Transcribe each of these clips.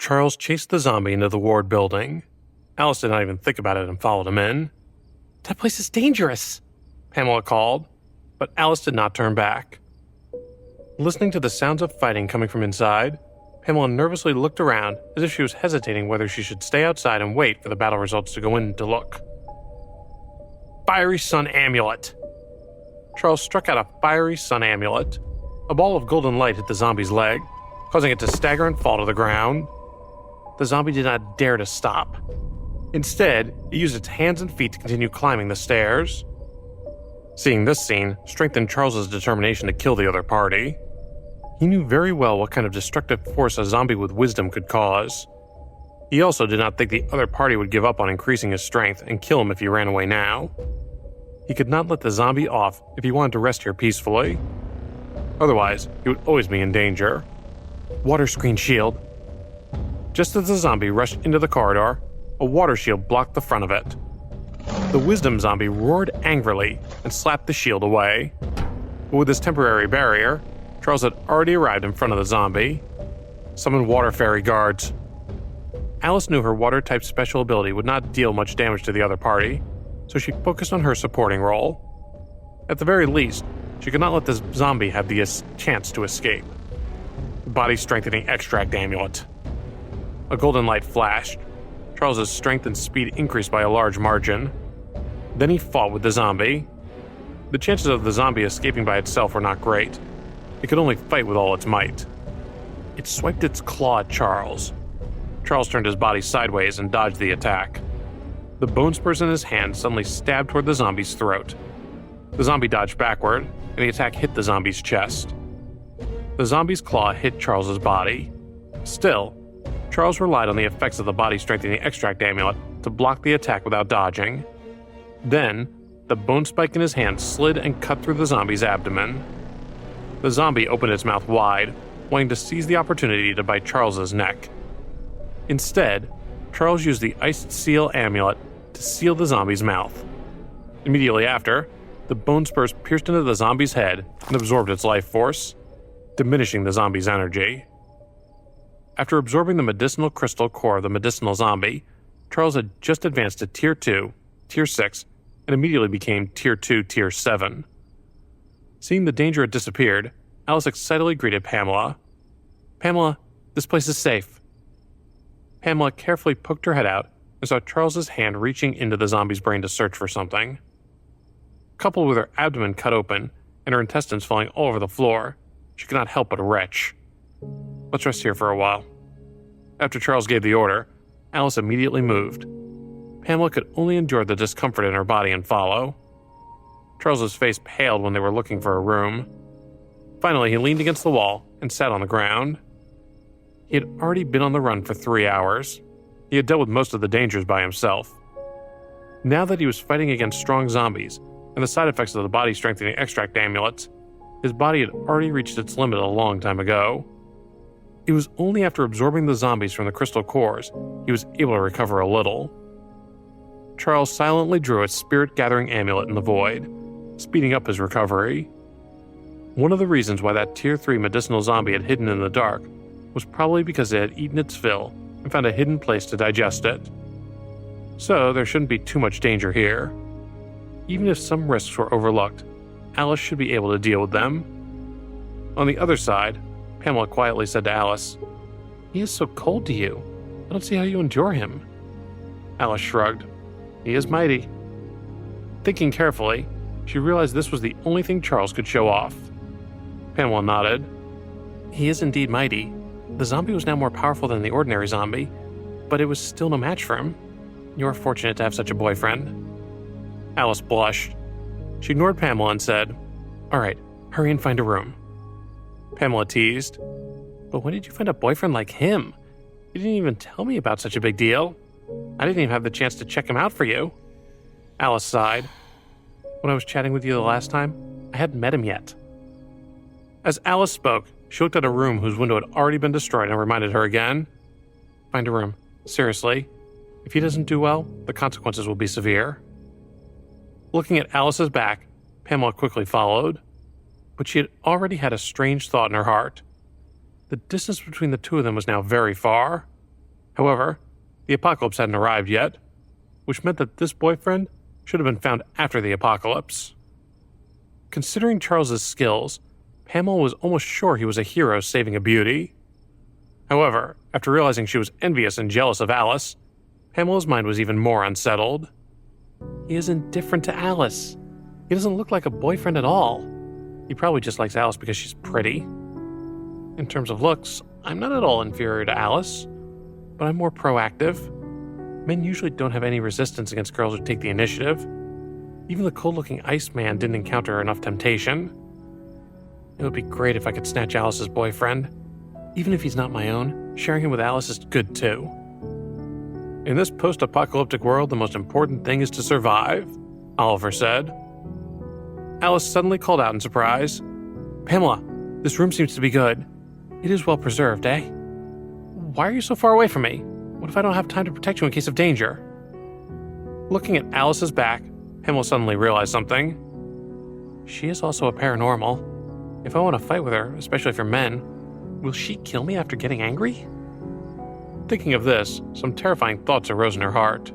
Charles chased the zombie into the ward building. Alice did not even think about it and followed him in. "That place is dangerous," Pamela called, but Alice did not turn back. Listening to the sounds of fighting coming from inside, Pamela nervously looked around as if she was hesitating whether she should stay outside and wait for the battle results to go in to look. Fiery Sun Amulet. Charles struck out a Fiery Sun Amulet. A ball of golden light hit the zombie's leg, causing it to stagger and fall to the ground. The zombie did not dare to stop. Instead, it used its hands and feet to continue climbing the stairs. Seeing this scene strengthened Charles's determination to kill the other party. He knew very well what kind of destructive force a zombie with wisdom could cause. He also did not think the other party would give up on increasing his strength and kill him if he ran away now. He could not let the zombie off if he wanted to rest here peacefully. Otherwise, he would always be in danger. Water screen shield. Just as the zombie rushed into the corridor, a water shield blocked the front of it. The wisdom zombie roared angrily and slapped the shield away. But with this temporary barrier, Charles had already arrived in front of the zombie. Summon water fairy guards. Alice knew her water-type special ability would not deal much damage to the other party, so she focused on her supporting role. At the very least, she could not let this zombie have the chance to escape. Body-strengthening extract amulet. A golden light flashed. Charles's strength and speed increased by a large margin. Then he fought with the zombie. The chances of the zombie escaping by itself were not great. It could only fight with all its might. It swiped its claw at Charles. Charles turned his body sideways and dodged the attack. The bone spurs in his hand suddenly stabbed toward the zombie's throat. The zombie dodged backward, and the attack hit the zombie's chest. The zombie's claw hit Charles's body. Still, Charles relied on the effects of the body-strengthening extract amulet to block the attack without dodging. Then, the bone spike in his hand slid and cut through the zombie's abdomen. The zombie opened its mouth wide, wanting to seize the opportunity to bite Charles's neck. Instead, Charles used the iced seal amulet to seal the zombie's mouth. Immediately after, the bone spurs pierced into the zombie's head and absorbed its life force, diminishing the zombie's energy. After absorbing the medicinal crystal core of the medicinal zombie, Charles had just advanced to Tier 2, Tier 6, and immediately became Tier 2, Tier 7. Seeing the danger had disappeared, Alice excitedly greeted Pamela. "Pamela, this place is safe." Pamela carefully poked her head out and saw Charles's hand reaching into the zombie's brain to search for something. Coupled with her abdomen cut open and her intestines falling all over the floor, she could not help but retch. "Let's rest here for a while." After Charles gave the order, Alice immediately moved. Pamela could only endure the discomfort in her body and follow. Charles's face paled when they were looking for a room. Finally, he leaned against the wall and sat on the ground. He had already been on the run for 3 hours. He had dealt with most of the dangers by himself. Now that he was fighting against strong zombies and the side effects of the body-strengthening extract amulets, his body had already reached its limit a long time ago. It was only after absorbing the zombies from the crystal cores he was able to recover a little. Charles silently drew a spirit-gathering amulet in the void, speeding up his recovery. One of the reasons why that Tier 3 medicinal zombie had hidden in the dark was probably because it had eaten its fill and found a hidden place to digest it. So there shouldn't be too much danger here. Even if some risks were overlooked, Alice should be able to deal with them. On the other side, Pamela quietly said to Alice, "He is so cold to you. I don't see how you endure him." Alice shrugged. "He is mighty." Thinking carefully, she realized this was the only thing Charles could show off. Pamela nodded. "He is indeed mighty. The zombie was now more powerful than the ordinary zombie, but it was still no match for him. You are fortunate to have such a boyfriend." Alice blushed. She ignored Pamela and said, "All right, hurry and find a room." Pamela teased, "But when did you find a boyfriend like him? You didn't even tell me about such a big deal. I didn't even have the chance to check him out for you." Alice sighed. "When I was chatting with you the last time, I hadn't met him yet." As Alice spoke, she looked at a room whose window had already been destroyed and reminded her again, "Find a room. Seriously. If he doesn't do well, the consequences will be severe." Looking at Alice's back, Pamela quickly followed. But she had already had a strange thought in her heart. The distance between the two of them was now very far. However, the apocalypse hadn't arrived yet, which meant that this boyfriend should have been found after the apocalypse. Considering Charles's skills, Pamela was almost sure he was a hero saving a beauty. However, after realizing she was envious and jealous of Alice, Pamela's mind was even more unsettled. He is indifferent to Alice. He doesn't look like a boyfriend at all. He probably just likes Alice because she's pretty. In terms of looks, I'm not at all inferior to Alice, but I'm more proactive. Men usually don't have any resistance against girls who take the initiative. Even the cold-looking Iceman didn't encounter enough temptation. It would be great if I could snatch Alice's boyfriend. Even if he's not my own, sharing him with Alice is good too. In this post-apocalyptic world, the most important thing is to survive, Oliver said. Alice suddenly called out in surprise. Pamela, this room seems to be good. It is well preserved, eh? Why are you so far away from me? What if I don't have time to protect you in case of danger? Looking at Alice's back, Pamela suddenly realized something. She is also a paranormal. If I want to fight with her, especially for men, will she kill me after getting angry? Thinking of this, some terrifying thoughts arose in her heart.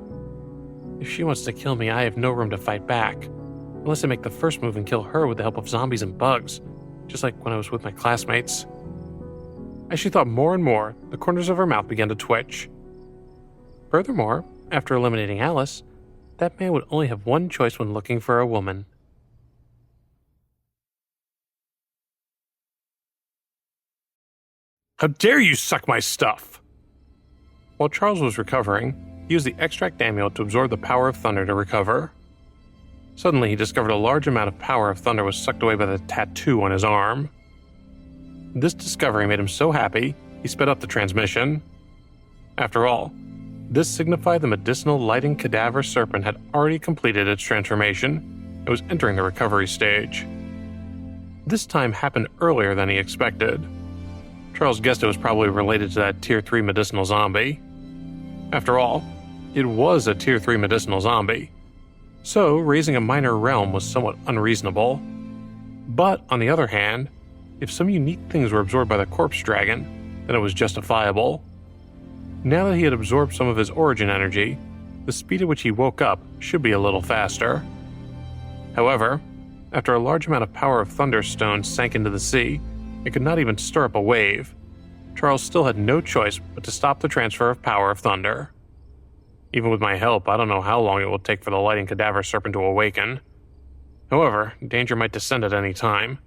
If she wants to kill me, I have no room to fight back, unless I make the first move and kill her with the help of zombies and bugs, just like when I was with my classmates. As she thought more and more, the corners of her mouth began to twitch. Furthermore, after eliminating Alice, that man would only have one choice when looking for a woman. How dare you suck my stuff! While Charles was recovering, he used the extract amulet to absorb the power of thunder to recover. Suddenly, he discovered a large amount of power of thunder was sucked away by the tattoo on his arm. This discovery made him so happy, he sped up the transmission. After all, this signified the medicinal lighting cadaver serpent had already completed its transformation and was entering the recovery stage. This time happened earlier than he expected. Charles guessed it was probably related to that Tier 3 medicinal zombie. After all, it was a Tier 3 medicinal zombie, so raising a minor realm was somewhat unreasonable. But, on the other hand, if some unique things were absorbed by the corpse dragon, then it was justifiable. Now that he had absorbed some of his origin energy, the speed at which he woke up should be a little faster. However, after a large amount of power of thunderstone sank into the sea, it could not even stir up a wave. Charles still had no choice but to stop the transfer of power of thunder. Even with my help, I don't know how long it will take for the lighting cadaver serpent to awaken. However, danger might descend at any time,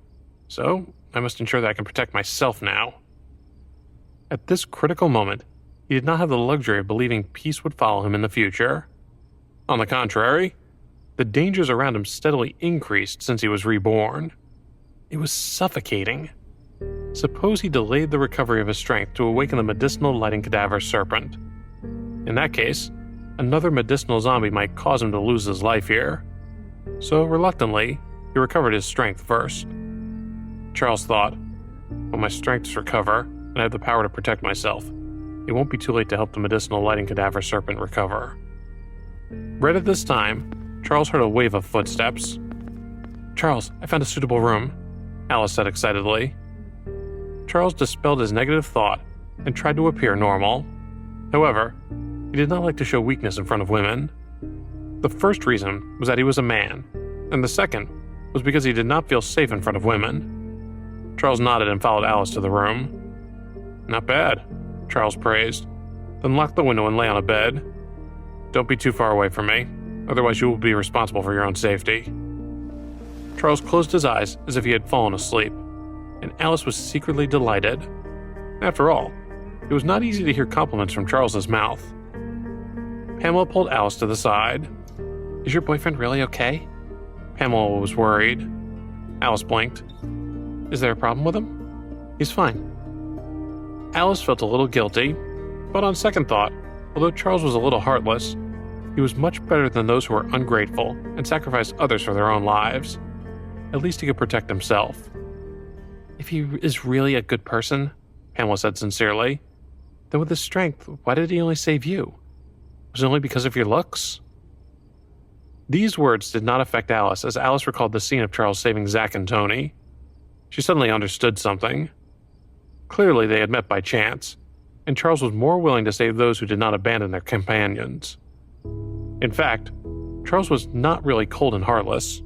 so I must ensure that I can protect myself now. At this critical moment, he did not have the luxury of believing peace would follow him in the future. On the contrary, the dangers around him steadily increased since he was reborn. It was suffocating. Suppose he delayed the recovery of his strength to awaken the medicinal lighting cadaver serpent. In that case, another medicinal zombie might cause him to lose his life here. So, reluctantly, he recovered his strength first. Charles thought, when my strengths recover, and I have the power to protect myself, it won't be too late to help the medicinal lighting cadaver serpent recover. Right at this time, Charles heard a wave of footsteps. Charles, I found a suitable room, Alice said excitedly. Charles dispelled his negative thought and tried to appear normal. However, he did not like to show weakness in front of women. The first reason was that he was a man, and the second was because he did not feel safe in front of women. Charles nodded and followed Alice to the room. Not bad, Charles praised, then locked the window and lay on a bed. Don't be too far away from me, otherwise you will be responsible for your own safety. Charles closed his eyes as if he had fallen asleep, and Alice was secretly delighted. After all, it was not easy to hear compliments from Charles's mouth. Pamela pulled Alice to the side. Is your boyfriend really okay? Pamela was worried. Alice blinked. Is there a problem with him? He's fine. Alice felt a little guilty, but on second thought, although Charles was a little heartless, he was much better than those who were ungrateful and sacrificed others for their own lives. At least he could protect himself. If he is really a good person, Pamela said sincerely, then with his strength, why did he only save you? Was it only because of your looks? These words did not affect Alice, as Alice recalled the scene of Charles saving Zack and Tony. She suddenly understood something. Clearly they had met by chance, and Charles was more willing to save those who did not abandon their companions. In fact, Charles was not really cold and heartless.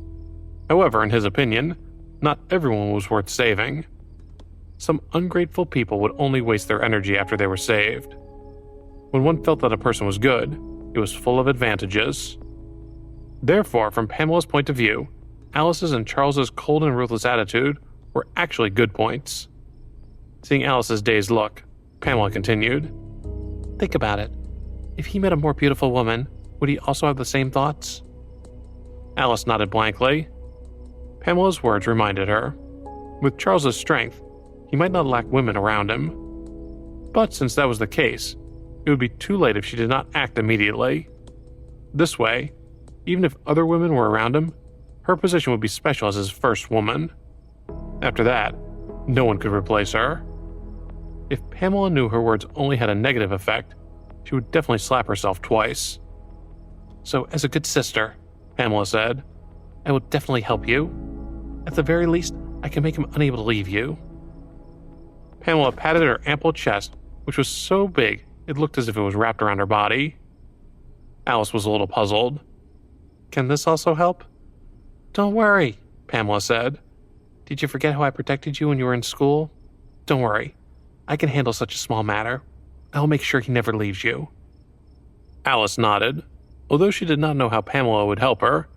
However, in his opinion, not everyone was worth saving. Some ungrateful people would only waste their energy after they were saved. When one felt that a person was good, it was full of advantages. Therefore, from Pamela's point of view, Alice's and Charles's cold and ruthless attitude were actually good points. Seeing Alice's dazed look, Pamela continued, "Think about it. If he met a more beautiful woman, would he also have the same thoughts?" Alice nodded blankly. Pamela's words reminded her. With Charles's strength, he might not lack women around him. But since that was the case, it would be too late if she did not act immediately. This way, even if other women were around him, her position would be special as his first woman. After that, no one could replace her. If Pamela knew her words only had a negative effect, she would definitely slap herself twice. "So, as a good sister," Pamela said, "I will definitely help you. At the very least, I can make him unable to leave you." Pamela patted her ample chest, which was so big it looked as if it was wrapped around her body. Alice was a little puzzled. "Can this also help?" "Don't worry," Pamela said. "Did you forget how I protected you when you were in school? Don't worry. I can handle such a small matter. I'll make sure he never leaves you." Alice nodded. Although she did not know how Pamela would help her,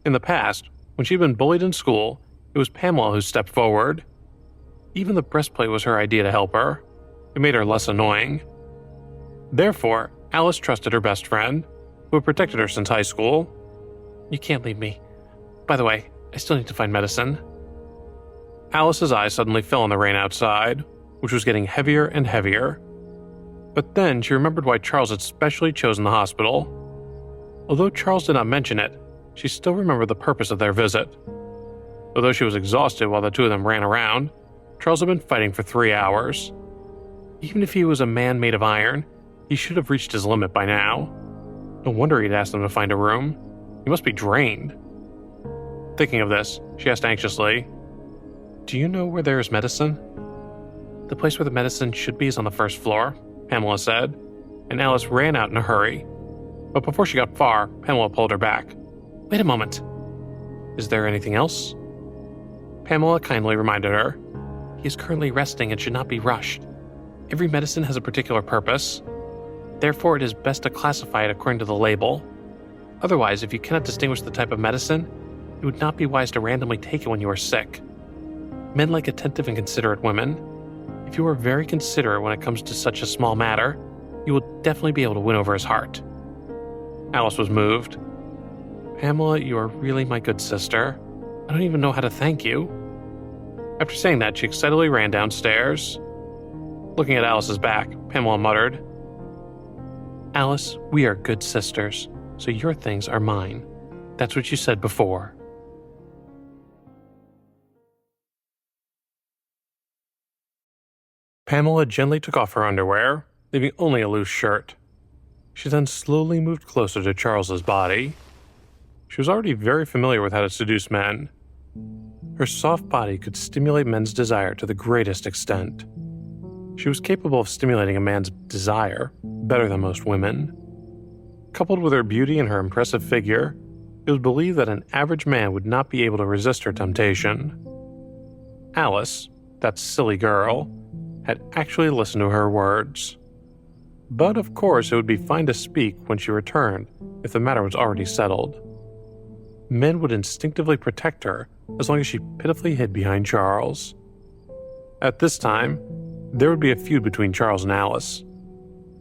in the past, when she'd been bullied in school, it was Pamela who stepped forward. Even the breastplate was her idea to help her. It made her less annoying. Therefore, Alice trusted her best friend, who had protected her since high school. "You can't leave me. By the way, I still need to find medicine." Alice's eyes suddenly fell on the rain outside, which was getting heavier and heavier. But then she remembered why Charles had specially chosen the hospital. Although Charles did not mention it, she still remembered the purpose of their visit. Although she was exhausted while the two of them ran around, Charles had been fighting for 3 hours. Even if he was a man made of iron, he should have reached his limit by now. No wonder he'd asked them to find a room. He must be drained. Thinking of this, she asked anxiously, "Do you know where there is medicine?" "The place where the medicine should be is on the first floor," Pamela said, and Alice ran out in a hurry. But before she got far, Pamela pulled her back. "Wait a moment. Is there anything else?" Pamela kindly reminded her. "He is currently resting and should not be rushed. Every medicine has a particular purpose. Therefore, it is best to classify it according to the label. Otherwise, if you cannot distinguish the type of medicine, it would not be wise to randomly take it when you are sick. Men like attentive and considerate women. If you are very considerate when it comes to such a small matter, you will definitely be able to win over his heart." Alice was moved. "Pamela, you are really my good sister. I don't even know how to thank you." After saying that, she excitedly ran downstairs. Looking at Alice's back, Pamela muttered, "Alice, we are good sisters, so your things are mine. That's what you said before." Pamela gently took off her underwear, leaving only a loose shirt. She then slowly moved closer to Charles's body. She was already very familiar with how to seduce men. Her soft body could stimulate men's desire to the greatest extent. She was capable of stimulating a man's desire better than most women. Coupled with her beauty and her impressive figure, it was believed that an average man would not be able to resist her temptation. Alice, that silly girl, had actually listened to her words. But of course it would be fine to speak when she returned if the matter was already settled. Men would instinctively protect her as long as she pitifully hid behind Charles. At this time, there would be a feud between Charles and Alice.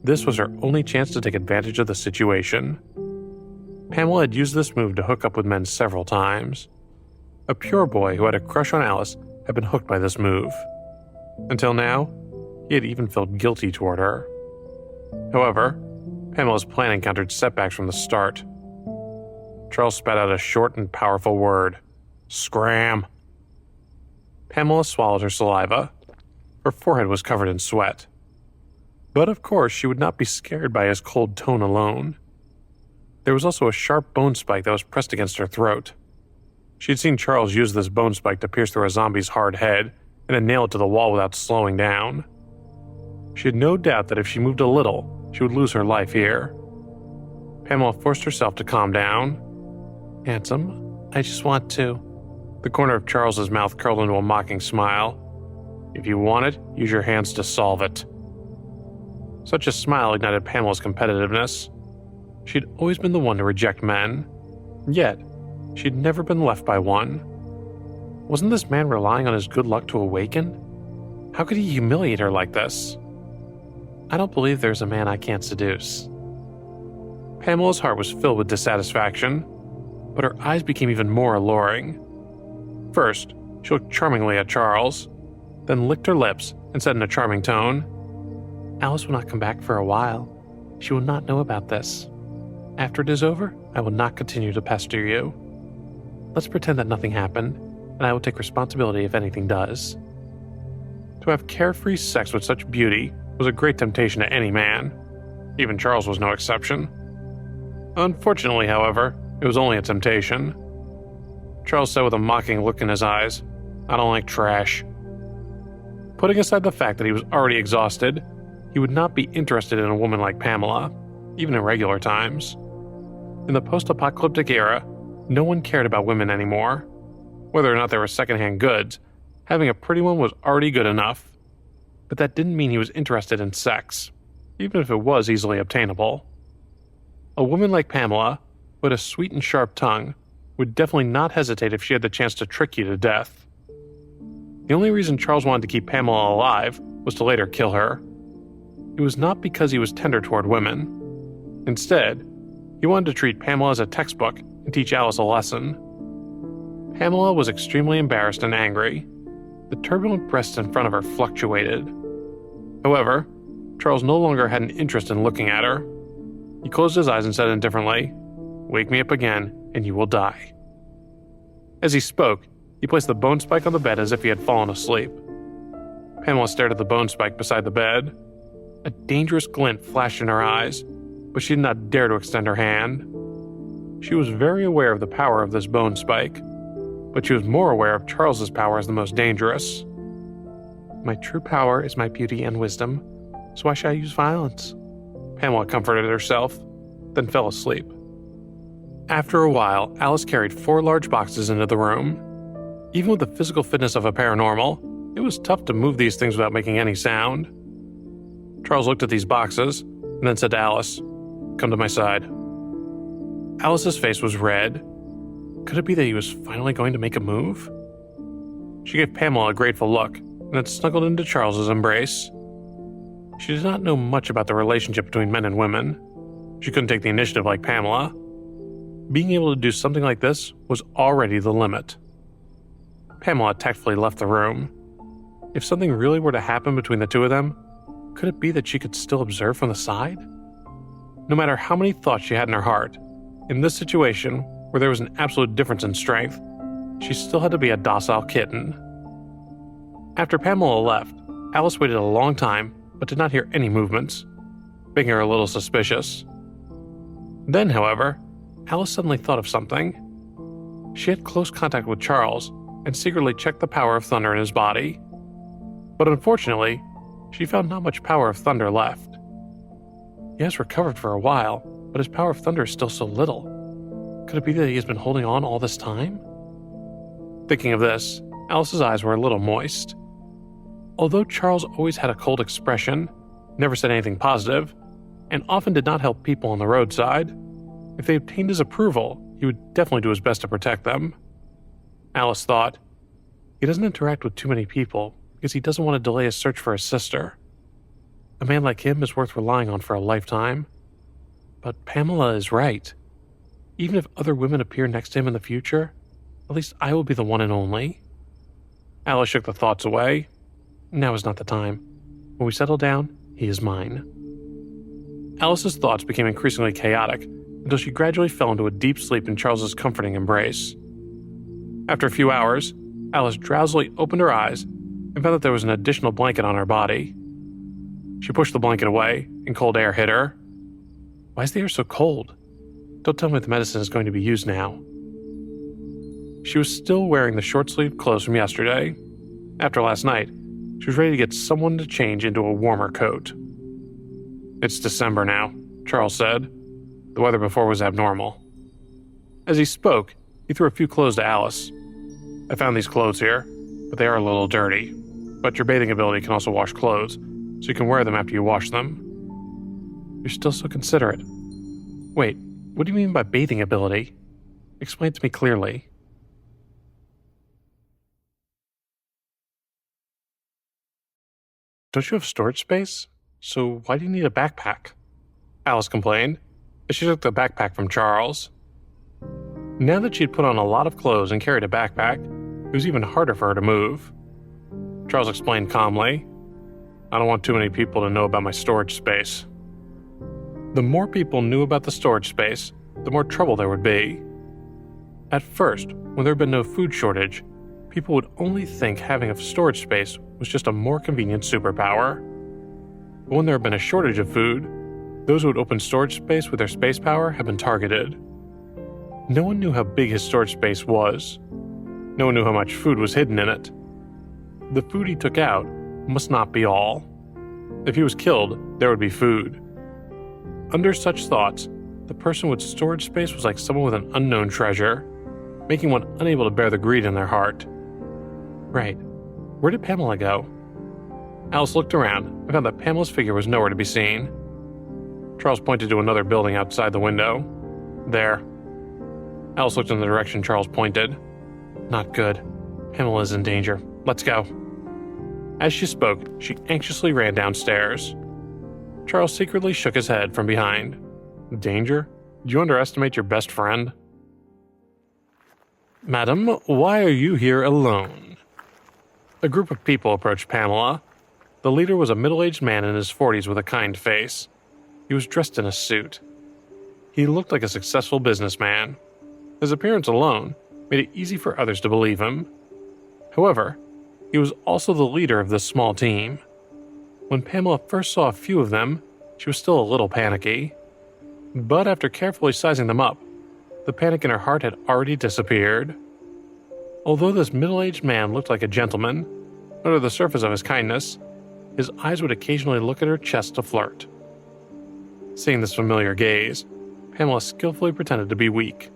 This was her only chance to take advantage of the situation. Pamela had used this move to hook up with men several times. A pure boy who had a crush on Alice had been hooked by this move. Until now, he had even felt guilty toward her. However, Pamela's plan encountered setbacks from the start. Charles spat out a short and powerful word, "Scram." Pamela swallowed her saliva. Her forehead was covered in sweat. But of course, she would not be scared by his cold tone alone. There was also a sharp bone spike that was pressed against her throat. She had seen Charles use this bone spike to pierce through a zombie's hard head and then nail it to the wall without slowing down. She had no doubt that if she moved a little, she would lose her life here. Pamela forced herself to calm down. "Handsome, I just want to." The corner of Charles's mouth curled into a mocking smile. "If you want it, use your hands to solve it." Such a smile ignited Pamela's competitiveness. She'd always been the one to reject men. Yet, she'd never been left by one. Wasn't this man relying on his good luck to awaken? How could he humiliate her like this? "I don't believe there's a man I can't seduce." Pamela's heart was filled with dissatisfaction, but her eyes became even more alluring. First, she looked charmingly at Charles, then licked her lips and said in a charming tone, "Alice will not come back for a while. She will not know about this. After it is over, I will not continue to pester you. Let's pretend that nothing happened, and I will take responsibility if anything does." To have carefree sex with such beauty was a great temptation to any man. Even Charles was no exception. Unfortunately, however, it was only a temptation. Charles said with a mocking look in his eyes, "I don't like trash." Putting aside the fact that he was already exhausted, he would not be interested in a woman like Pamela, even in regular times. In the post-apocalyptic era, no one cared about women anymore. Whether or not they were secondhand goods, having a pretty one was already good enough. But that didn't mean he was interested in sex, even if it was easily obtainable. A woman like Pamela, who had a sweet and sharp tongue, would definitely not hesitate if she had the chance to trick you to death. The only reason Charles wanted to keep Pamela alive was to later kill her. It was not because he was tender toward women. Instead, he wanted to treat Pamela as a textbook and teach Alice a lesson. Pamela was extremely embarrassed and angry. The turbulent breasts in front of her fluctuated. However, Charles no longer had an interest in looking at her. He closed his eyes and said indifferently, "Wake me up again, and you will die." As he spoke, he placed the bone spike on the bed as if he had fallen asleep. Pamela stared at the bone spike beside the bed. A dangerous glint flashed in her eyes, but she did not dare to extend her hand. She was very aware of the power of this bone spike, but she was more aware of Charles's power as the most dangerous. "My true power is my beauty and wisdom, so why should I use violence?" Pamela comforted herself, then fell asleep. After a while, Alice carried 4 large boxes into the room. Even with the physical fitness of a paranormal, it was tough to move these things without making any sound. Charles looked at these boxes, and then said to Alice, "Come to my side." Alice's face was red. Could it be that he was finally going to make a move? She gave Pamela a grateful look, and then snuggled into Charles's embrace. She did not know much about the relationship between men and women. She couldn't take the initiative like Pamela. Being able to do something like this was already the limit. Pamela tactfully left the room. If something really were to happen between the two of them, could it be that she could still observe from the side? No matter how many thoughts she had in her heart, in this situation, where there was an absolute difference in strength, she still had to be a docile kitten. After Pamela left, Alice waited a long time, but did not hear any movements, making her a little suspicious. Then, however, Alice suddenly thought of something. She had close contact with Charles and secretly checked the power of thunder in his body. But unfortunately, she found not much power of thunder left. He has recovered for a while, but his power of thunder is still so little. Could it be that he has been holding on all this time? Thinking of this, Alice's eyes were a little moist. Although Charles always had a cold expression, never said anything positive, and often did not help people on the roadside, if they obtained his approval, he would definitely do his best to protect them. Alice thought, he doesn't interact with too many people because he doesn't want to delay his search for his sister. A man like him is worth relying on for a lifetime. But Pamela is right. Even if other women appear next to him in the future, at least I will be the one and only. Alice shook the thoughts away. Now is not the time. When we settle down, he is mine. Alice's thoughts became increasingly chaotic until she gradually fell into a deep sleep in Charles's comforting embrace. After a few hours, Alice drowsily opened her eyes and found that there was an additional blanket on her body. She pushed the blanket away, and cold air hit her. Why is the air so cold? Don't tell me the medicine is going to be used now. She was still wearing the short-sleeved clothes from yesterday. After last night, She was ready to get someone to change into a warmer coat. "It's December now," Charles said. The weather before was abnormal. As he spoke, he threw a few clothes to Alice. "I found these clothes here, but they are a little dirty. But your bathing ability can also wash clothes, so you can wear them after you wash them." "You're still so considerate. Wait, what do you mean by bathing ability? Explain it to me clearly." "Don't you have storage space? So why do you need a backpack?" Alice complained as she took the backpack from Charles. Now that she had put on a lot of clothes and carried a backpack, it was even harder for her to move. Charles explained calmly, "I don't want too many people to know about my storage space." The more people knew about the storage space, the more trouble there would be. At first, when there had been no food shortage, people would only think having a storage space was just a more convenient superpower. But when there had been a shortage of food, those who would open storage space with their space power had been targeted. No one knew how big his storage space was. No one knew how much food was hidden in it. The food he took out must not be all. If he was killed, there would be food. Under such thoughts, the person with storage space was like someone with an unknown treasure, making one unable to bear the greed in their heart. Right. Where did Pamela go? Alice looked around and found that Pamela's figure was nowhere to be seen. Charles pointed to another building outside the window. "There." Alice looked in the direction Charles pointed. "Not good. Pamela is in danger. Let's go." As she spoke, she anxiously ran downstairs. Charles secretly shook his head from behind. "Danger? Do you underestimate your best friend?" "Madam, why are you here alone?" A group of people approached Pamela. The leader was a middle-aged man in his 40s with a kind face. He was dressed in a suit. He looked like a successful businessman. His appearance alone made it easy for others to believe him. However, he was also the leader of this small team. When Pamela first saw a few of them, she was still a little panicky. But after carefully sizing them up, the panic in her heart had already disappeared. Although this middle-aged man looked like a gentleman, under the surface of his kindness, his eyes would occasionally look at her chest to flirt. Seeing this familiar gaze, Pamela skillfully pretended to be weak.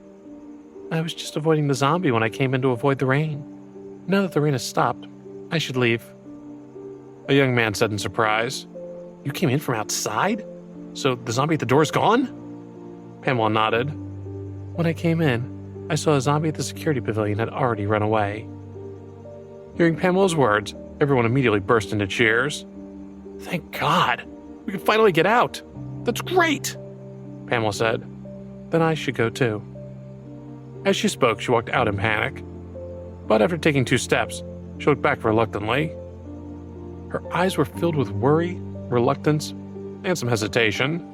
"I was just avoiding the zombie when I came in to avoid the rain. Now that the rain has stopped, I should leave." A young man said in surprise, "You came in from outside? So the zombie at the door is gone?" Pamela nodded. "When I came in, I saw a zombie at the security pavilion had already run away." Hearing Pamela's words, everyone immediately burst into cheers. "Thank God! We can finally get out! That's great!" Pamela said. "Then I should go too." As she spoke, she walked out in panic. But after taking 2 steps, she looked back reluctantly. Her eyes were filled with worry, reluctance, and some hesitation.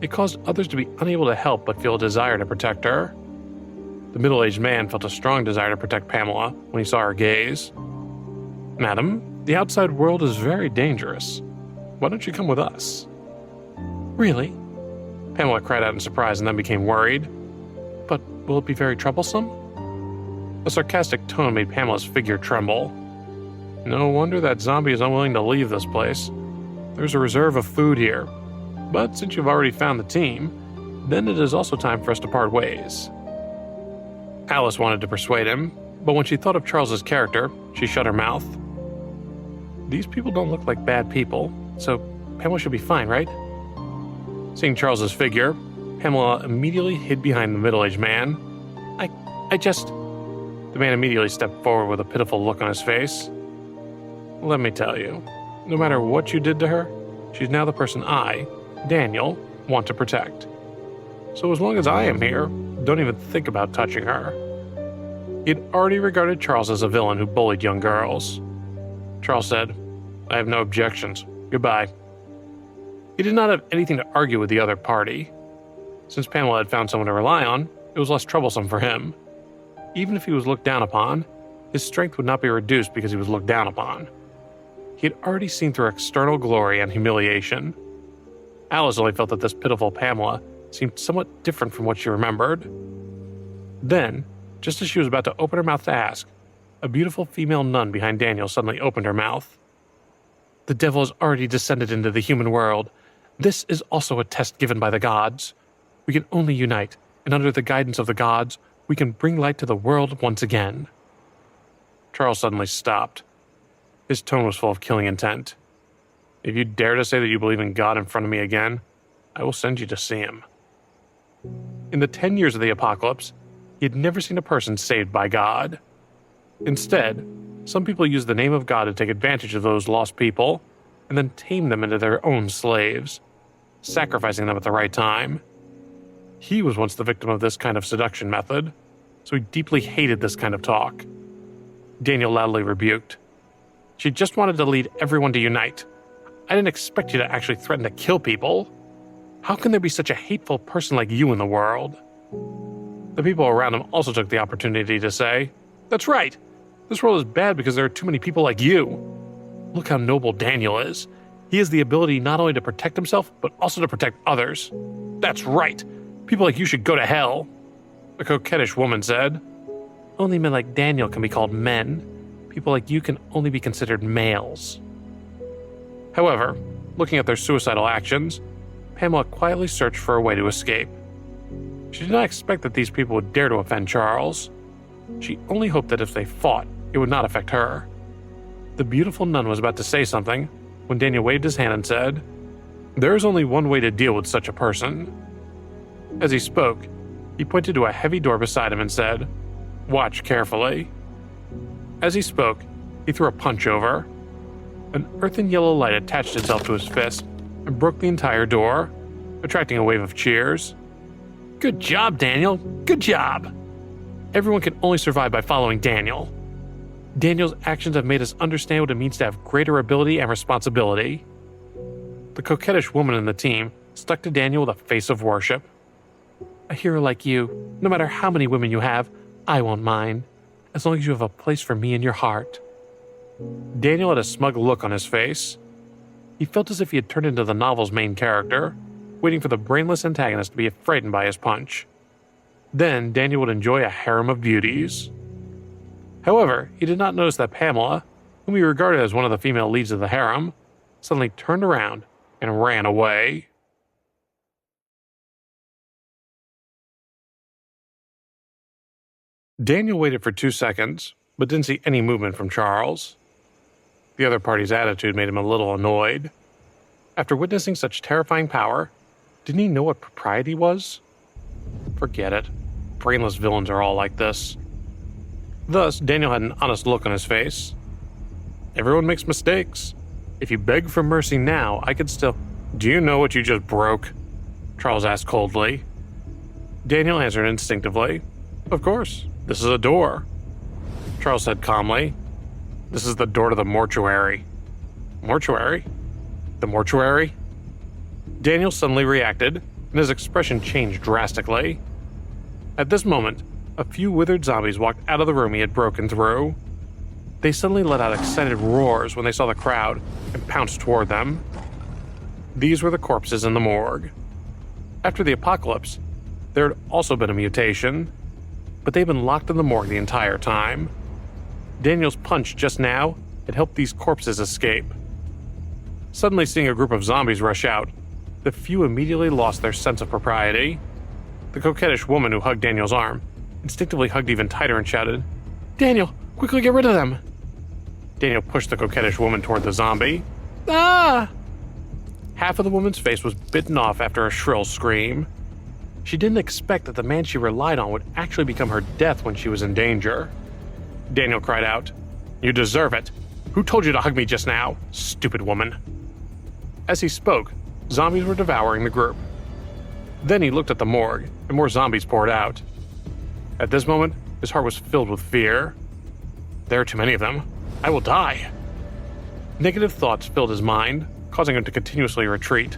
It caused others to be unable to help but feel a desire to protect her. The middle-aged man felt a strong desire to protect Pamela when he saw her gaze. "Madam, the outside world is very dangerous. Why don't you come with us?" "Really?" Pamela cried out in surprise and then became worried. "But will it be very troublesome?" A sarcastic tone made Pamela's figure tremble. "No wonder that zombie is unwilling to leave this place. There's a reserve of food here. But since you've already found the team, then it is also time for us to part ways." Alice wanted to persuade him, but when she thought of Charles's character, she shut her mouth. These people don't look like bad people, so Pamela should be fine, right? Seeing Charles's figure, Pamela immediately hid behind the middle-aged man. I just... The man immediately stepped forward with a pitiful look on his face. "Let me tell you, no matter what you did to her, she's now the person I, Daniel, want to protect. So as long as I am here, don't even think about touching her." He had already regarded Charles as a villain who bullied young girls. Charles said, "I have no objections. Goodbye." He did not have anything to argue with the other party. Since Pamela had found someone to rely on, it was less troublesome for him. Even if he was looked down upon, his strength would not be reduced because he was looked down upon. He had already seen through external glory and humiliation. Alice only felt that this pitiful Pamela seemed somewhat different from what she remembered. Then, just as she was about to open her mouth to ask, a beautiful female nun behind Daniel suddenly opened her mouth. The devil has already descended into the human world. This is also a test given by the gods. We can only unite, and under the guidance of the gods, we can bring light to the world once again." Charles suddenly stopped. His tone was full of killing intent. "If you dare to say that you believe in God in front of me again, I will send you to see him." In the 10 years of the apocalypse, he had never seen a person saved by God. Instead, some people used the name of God to take advantage of those lost people and then tame them into their own slaves, sacrificing them at the right time. He was once the victim of this kind of seduction method, so he deeply hated this kind of talk. Daniel loudly rebuked. "She just wanted to lead everyone to unite. I didn't expect you to actually threaten to kill people. How can there be such a hateful person like you in the world?" The people around him also took the opportunity to say, "That's right. This world is bad because there are too many people like you. Look how noble Daniel is. He has the ability not only to protect himself, but also to protect others. That's right. People like you should go to hell." A coquettish woman said, "Only men like Daniel can be called men. People like you can only be considered males." However, looking at their suicidal actions, Pamela quietly searched for a way to escape. She did not expect that these people would dare to offend Charles. She only hoped that if they fought, it would not affect her. The beautiful nun was about to say something when Daniel waved his hand and said, "There is only one way to deal with such a person." As he spoke, he pointed to a heavy door beside him and said, "Watch carefully." As he spoke, he threw a punch over. An earthen yellow light attached itself to his fist and broke the entire door, attracting a wave of cheers. "Good job, Daniel. Good job. Everyone can only survive by following Daniel. Daniel's actions have made us understand what it means to have greater ability and responsibility." The coquettish woman in the team stuck to Daniel with a face of worship. "A hero like you, no matter how many women you have, I won't mind, as long as you have a place for me in your heart." Daniel had a smug look on his face. He felt as if he had turned into the novel's main character, waiting for the brainless antagonist to be frightened by his punch. Then Daniel would enjoy a harem of beauties. However, he did not notice that Pamela, whom he regarded as one of the female leads of the harem, suddenly turned around and ran away. Daniel waited for 2 seconds, but didn't see any movement from Charles. The other party's attitude made him a little annoyed. After witnessing such terrifying power, didn't he know what propriety was? Forget it. Brainless villains are all like this. Thus, Daniel had an honest look on his face. "Everyone makes mistakes. If you beg for mercy now, I could still—" "Do you know what you just broke?" Charles asked coldly. Daniel answered instinctively, "Of course, this is a door." Charles said calmly, "This is the door to the mortuary." "Mortuary? The mortuary?" Daniel suddenly reacted, and his expression changed drastically. At this moment, a few withered zombies walked out of the room he had broken through. They suddenly let out excited roars when they saw the crowd and pounced toward them. These were the corpses in the morgue. After the apocalypse, there had also been a mutation, but they'd been locked in the morgue the entire time. Daniel's punch just now had helped these corpses escape. Suddenly seeing a group of zombies rush out, the few immediately lost their sense of propriety. The coquettish woman who hugged Daniel's arm instinctively hugged even tighter and shouted, "Daniel, quickly get rid of them!" Daniel pushed the coquettish woman toward the zombie. "Ah!" Half of the woman's face was bitten off after a shrill scream. She didn't expect that the man she relied on would actually become her death when she was in danger. Daniel cried out, "You deserve it! Who told you to hug me just now, stupid woman?" As he spoke, zombies were devouring the group. Then he looked at the morgue, and more zombies poured out. At this moment, his heart was filled with fear. There are too many of them. I will die. Negative thoughts filled his mind, causing him to continuously retreat.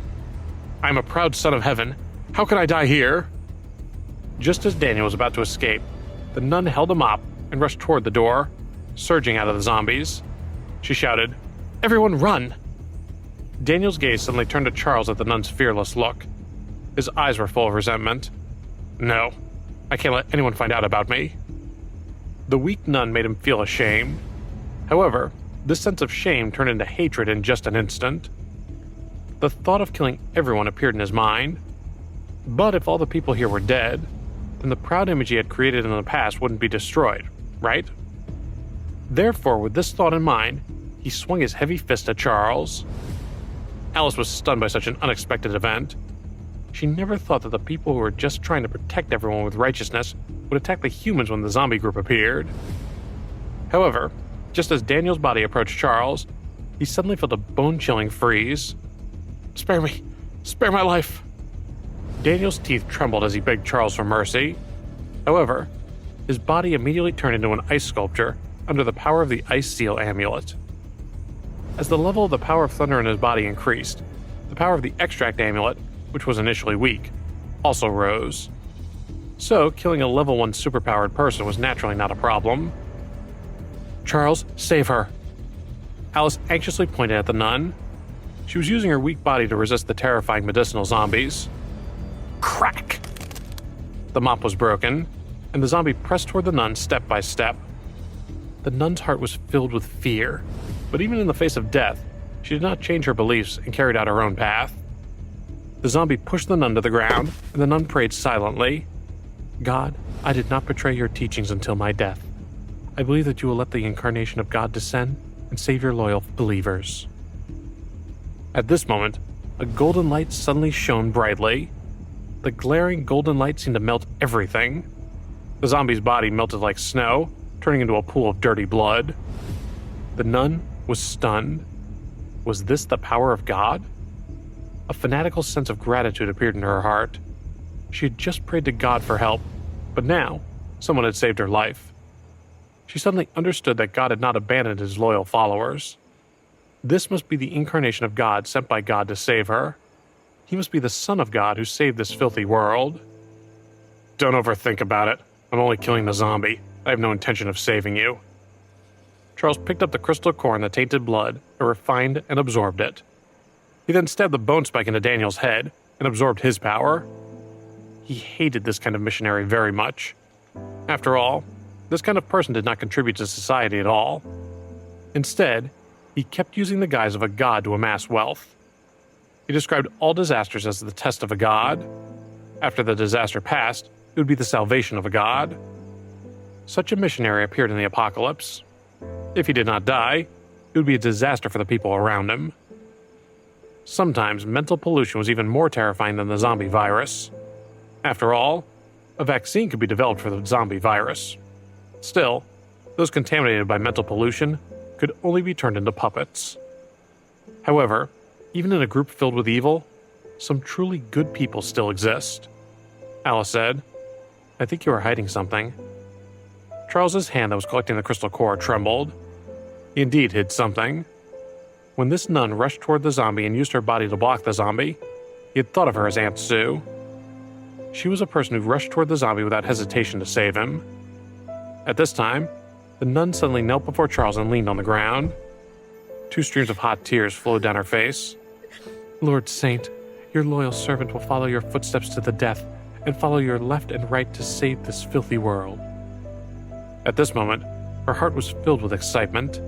I am a proud son of heaven. How can I die here? Just as Daniel was about to escape, the nun held him up and rushed toward the door, surging out of the zombies. She shouted, "Everyone run!" Daniel's gaze suddenly turned to Charles at the nun's fearless look. His eyes were full of resentment. "No, I can't let anyone find out about me." The weak nun made him feel ashamed. However, This sense of shame turned into hatred in just an instant. The thought of killing everyone appeared in his mind. But if all the people here were dead, then the proud image he had created in the past wouldn't be destroyed, right? Therefore, with this thought in mind, he swung his heavy fist at Charles. Alice was stunned by such an unexpected event. She never thought that the people who were just trying to protect everyone with righteousness would attack the humans when the zombie group appeared. However, just as Daniel's body approached Charles, he suddenly felt a bone-chilling freeze. "Spare me! Spare my life!" Daniel's teeth trembled as he begged Charles for mercy. However, his body immediately turned into an ice sculpture under the power of the Ice Seal amulet. As the level of the power of thunder in his body increased, the power of the Extract amulet, which was initially weak, also rose. So, killing a level 1 superpowered person was naturally not a problem. "Charles, save her!" Alice anxiously pointed at the nun. She was using her weak body to resist the terrifying medicinal zombies. Crack! The mop was broken, and the zombie pressed toward the nun step by step. The nun's heart was filled with fear, but even in the face of death, she did not change her beliefs and carried out her own path. The zombie pushed the nun to the ground, and the nun prayed silently. "God, I did not betray your teachings until my death. I believe that you will let the incarnation of God descend and save your loyal believers." At this moment, a golden light suddenly shone brightly. The glaring golden light seemed to melt everything. The zombie's body melted like snow, turning into a pool of dirty blood. The nun was stunned. Was this the power of God? A fanatical sense of gratitude appeared in her heart. She had just prayed to God for help, but now someone had saved her life. She suddenly understood that God had not abandoned his loyal followers. This must be the incarnation of God sent by God to save her. He must be the Son of God who saved this filthy world. "Don't overthink about it. I'm only killing the zombie. I have no intention of saving you." Charles picked up the crystal core in the tainted blood, and refined and absorbed it. He then stabbed the bone spike into Daniel's head and absorbed his power. He hated this kind of missionary very much. After all, this kind of person did not contribute to society at all. Instead, he kept using the guise of a god to amass wealth. He described all disasters as the test of a god. After the disaster passed, it would be the salvation of a god. Such a missionary appeared in the apocalypse. If he did not die, it would be a disaster for the people around him. Sometimes mental pollution was even more terrifying than the zombie virus. After all, a vaccine could be developed for the zombie virus. Still, those contaminated by mental pollution could only be turned into puppets. However, even in a group filled with evil, some truly good people still exist. Alice said, "I think you are hiding something." Charles's hand that was collecting the crystal core trembled. He indeed hid something. When this nun rushed toward the zombie and used her body to block the zombie, he had thought of her as Aunt Sue. She was a person who rushed toward the zombie without hesitation to save him. At this time, the nun suddenly knelt before Charles and leaned on the ground. 2 streams of hot tears flowed down her face. "Lord Saint, your loyal servant will follow your footsteps to the death and follow your left and right to save this filthy world." At this moment, her heart was filled with excitement.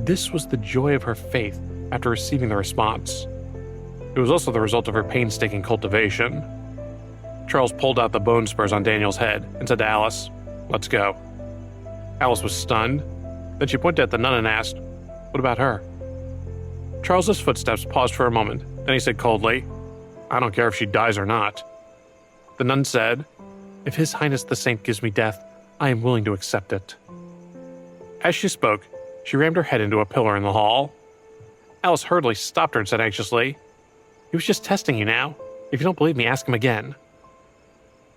This was the joy of her faith after receiving the response. It was also the result of her painstaking cultivation. Charles pulled out the bone spurs on Daniel's head and said to Alice, "Let's go." Alice was stunned. Then she pointed at the nun and asked, "What about her?" Charles's footsteps paused for a moment, then he said coldly, "I don't care if she dies or not." The nun said, "If His Highness the Saint gives me death, I am willing to accept it." As she spoke, she rammed her head into a pillar in the hall. Alice hurriedly stopped her and said anxiously, "He was just testing you now. If you don't believe me, ask him again."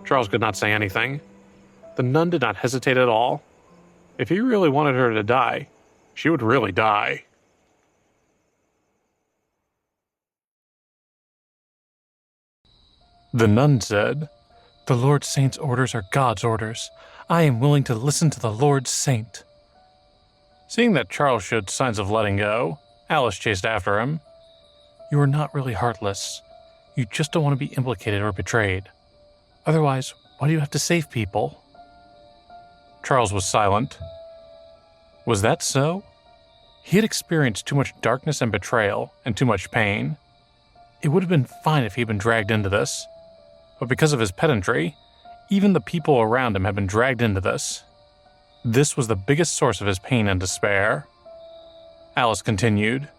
Charles could not say anything. The nun did not hesitate at all. If he really wanted her to die, she would really die. The nun said, "The Lord Saint's orders are God's orders. I am willing to listen to the Lord Saint." Seeing that Charles showed signs of letting go, Alice chased after him. "You are not really heartless. You just don't want to be implicated or betrayed. Otherwise, why do you have to save people?" Charles was silent. Was that so? He had experienced too much darkness and betrayal and too much pain. It would have been fine if he'd been dragged into this, but because of his pedantry, even the people around him had been dragged into this. This was the biggest source of his pain and despair. Alice continued,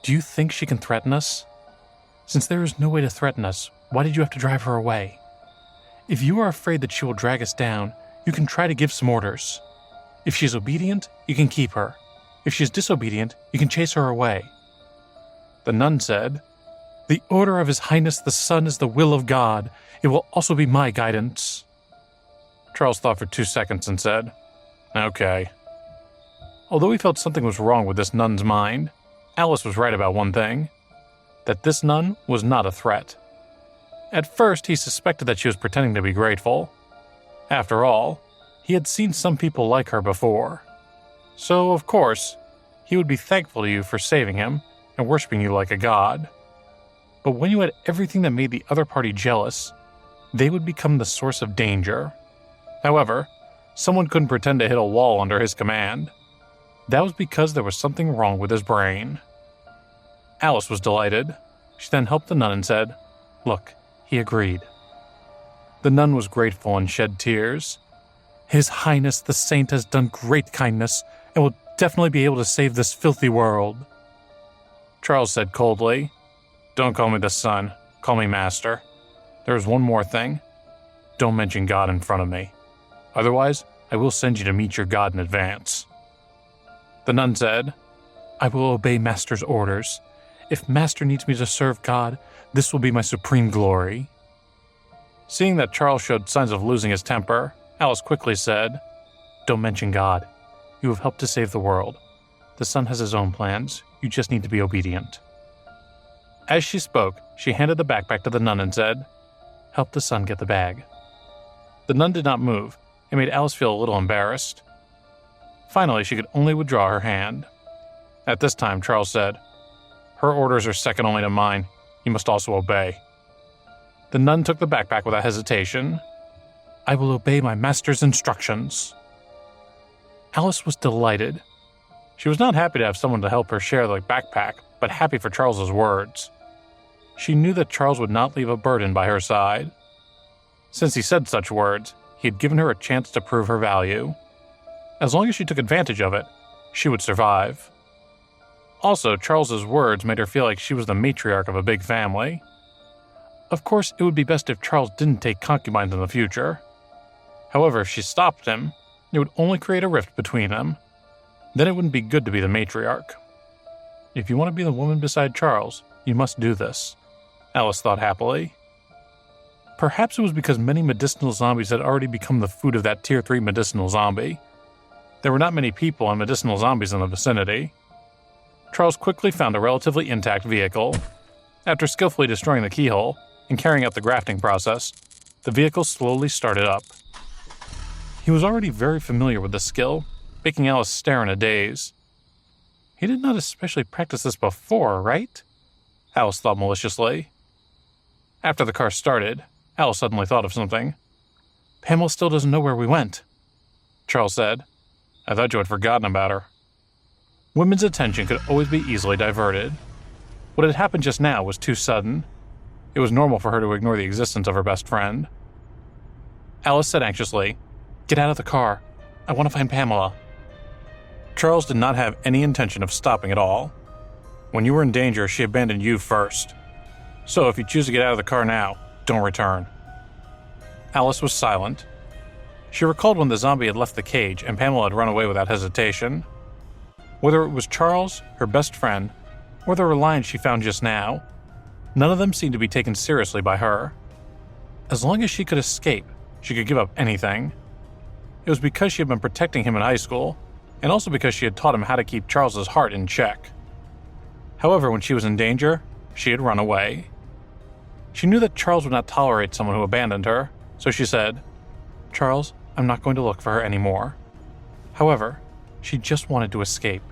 "Do you think she can threaten us? Since there is no way to threaten us, why did you have to drive her away? If you are afraid that she will drag us down, you can try to give some orders. If she is obedient, you can keep her. If she is disobedient, you can chase her away." The nun said, "The order of His Highness the Sun is the will of God. It will also be my guidance." Charles thought for 2 seconds and said, "Okay." Although he felt something was wrong with this nun's mind, Alice was right about one thing, that this nun was not a threat. At first, he suspected that she was pretending to be grateful. After all, he had seen some people like her before. So, of course, he would be thankful to you for saving him and worshiping you like a god. But when you had everything that made the other party jealous, they would become the source of danger. However, someone couldn't pretend to hit a wall under his command. That was because there was something wrong with his brain. Alice was delighted. She then helped the nun and said, "Look, he agreed." The nun was grateful and shed tears. "His Highness the Saint has done great kindness and will definitely be able to save this filthy world." Charles said coldly, "Don't call me the son, call me master. There is one more thing. Don't mention God in front of me. Otherwise, I will send you to meet your God in advance." The nun said, "I will obey Master's orders. If Master needs me to serve God, this will be my supreme glory." Seeing that Charles showed signs of losing his temper, Alice quickly said, "Don't mention God. You have helped to save the world. The son has his own plans. You just need to be obedient." As she spoke, she handed the backpack to the nun and said, "Help the son get the bag." The nun did not move. It made Alice feel a little embarrassed. Finally, she could only withdraw her hand. At this time, Charles said, "Her orders are second only to mine. You must also obey." The nun took the backpack without hesitation. "I will obey my master's instructions." Alice was delighted. She was not happy to have someone to help her share the backpack, but happy for Charles's words. She knew that Charles would not leave a burden by her side. Since he said such words, he had given her a chance to prove her value. As long as she took advantage of it, she would survive. Also, Charles's words made her feel like she was the matriarch of a big family. Of course, it would be best if Charles didn't take concubines in the future. However, if she stopped him, it would only create a rift between them. Then it wouldn't be good to be the matriarch. If you want to be the woman beside Charles, you must do this, Alice thought happily. Perhaps it was because many medicinal zombies had already become the food of that Tier 3 medicinal zombie. There were not many people and medicinal zombies in the vicinity. Charles quickly found a relatively intact vehicle. After skillfully destroying the keyhole and carrying out the grafting process, the vehicle slowly started up. He was already very familiar with the skill, making Alice stare in a daze. He did not especially practice this before, right? Alice thought maliciously. After the car started, Alice suddenly thought of something. "Pamela still doesn't know where we went," Charles said. "I thought you had forgotten about her." Women's attention could always be easily diverted. What had happened just now was too sudden. It was normal for her to ignore the existence of her best friend. Alice said anxiously, "Get out of the car. I want to find Pamela." Charles did not have any intention of stopping at all. When you were in danger, she abandoned you first. So if you choose to get out of the car now, don't return. Alice was silent. She recalled when the zombie had left the cage and Pamela had run away without hesitation. Whether it was Charles, her best friend, or the reliance she found just now, none of them seemed to be taken seriously by her. As long as she could escape, she could give up anything. It was because she had been protecting him in high school, and also because she had taught him how to keep Charles's heart in check. However, when she was in danger, she had run away. She knew that Charles would not tolerate someone who abandoned her, so she said, "Charles, I'm not going to look for her anymore." However, she just wanted to escape.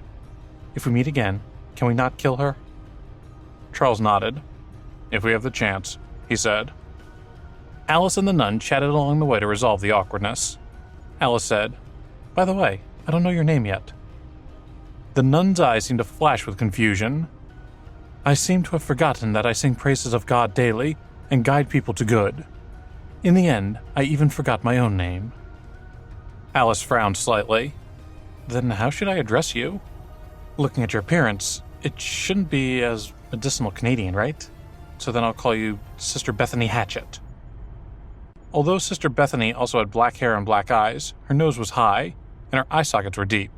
"If we meet again, can we not kill her?" Charles nodded. "If we have the chance," he said. Alice and the nun chatted along the way to resolve the awkwardness. Alice said, "By the way, I don't know your name yet." The nun's eyes seemed to flash with confusion. "I seem to have forgotten that I sing praises of God daily and guide people to good. In the end, I even forgot my own name." Alice frowned slightly. "Then how should I address you? Looking at your appearance, it shouldn't be as medicinal Canadian, right? So then I'll call you Sister Bethany Hatchet." Although Sister Bethany also had black hair and black eyes, her nose was high, and her eye sockets were deep.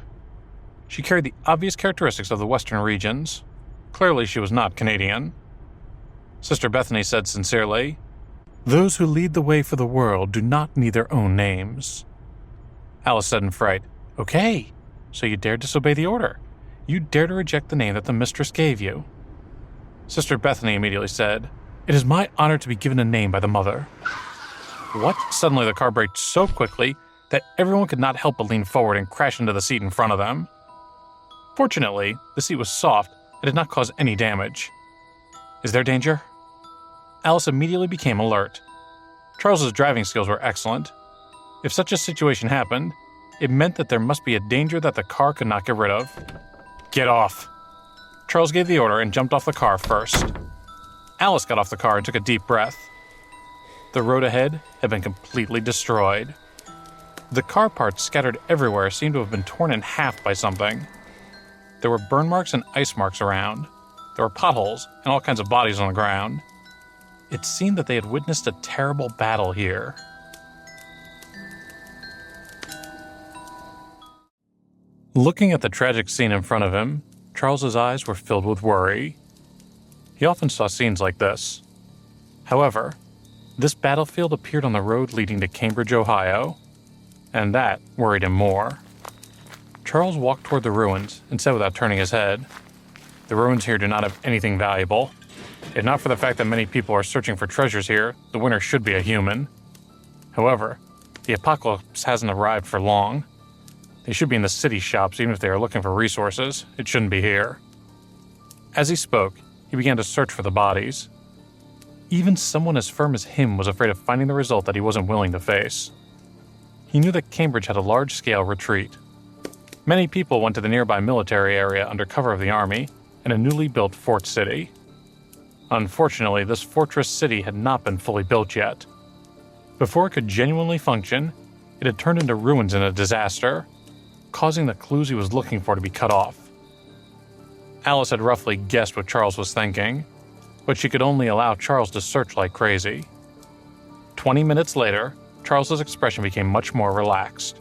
She carried the obvious characteristics of the Western regions. Clearly she was not Canadian. Sister Bethany said sincerely, "Those who lead the way for the world do not need their own names." Alice said in fright, "Okay, so you dared disobey the order. You dare to reject the name that the mistress gave you." Sister Bethany immediately said, "It is my honor to be given a name by the mother." What? Suddenly the car braked so quickly that everyone could not help but lean forward and crash into the seat in front of them. Fortunately, the seat was soft and did not cause any damage. "Is there danger?" Alice immediately became alert. Charles's driving skills were excellent. If such a situation happened, it meant that there must be a danger that the car could not get rid of. "Get off!" Charles gave the order and jumped off the car first. Alice got off the car and took a deep breath. The road ahead had been completely destroyed. The car parts scattered everywhere seemed to have been torn in half by something. There were burn marks and ice marks around. There were potholes and all kinds of bodies on the ground. It seemed that they had witnessed a terrible battle here. Looking at the tragic scene in front of him, Charles's eyes were filled with worry. He often saw scenes like this. However, this battlefield appeared on the road leading to Cambridge, Ohio, and that worried him more. Charles walked toward the ruins and said without turning his head, "The ruins here do not have anything valuable. If not for the fact that many people are searching for treasures here, the winner should be a human. However, the apocalypse hasn't arrived for long. They should be in the city shops even if they are looking for resources. It shouldn't be here." As he spoke, he began to search for the bodies. Even someone as firm as him was afraid of finding the result that he wasn't willing to face. He knew that Cambridge had a large-scale retreat. Many people went to the nearby military area under cover of the army and a newly built fort city. Unfortunately, this fortress city had not been fully built yet. Before it could genuinely function, it had turned into ruins in a disaster, causing the clues he was looking for to be cut off. Alice had roughly guessed what Charles was thinking, but she could only allow Charles to search like crazy. 20 minutes later, Charles's expression became much more relaxed.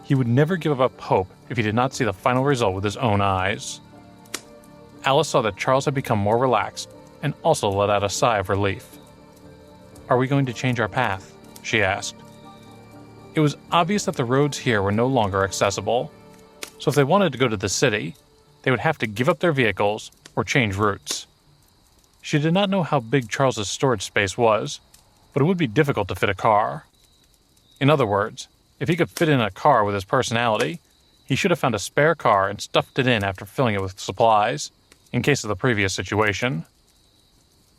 He would never give up hope if he did not see the final result with his own eyes. Alice saw that Charles had become more relaxed and also let out a sigh of relief. "Are we going to change our path?" she asked. It was obvious that the roads here were no longer accessible, so if they wanted to go to the city, they would have to give up their vehicles or change routes. She did not know how big Charles's storage space was, but it would be difficult to fit a car. In other words, if he could fit in a car with his personality, he should have found a spare car and stuffed it in after filling it with supplies, in case of the previous situation.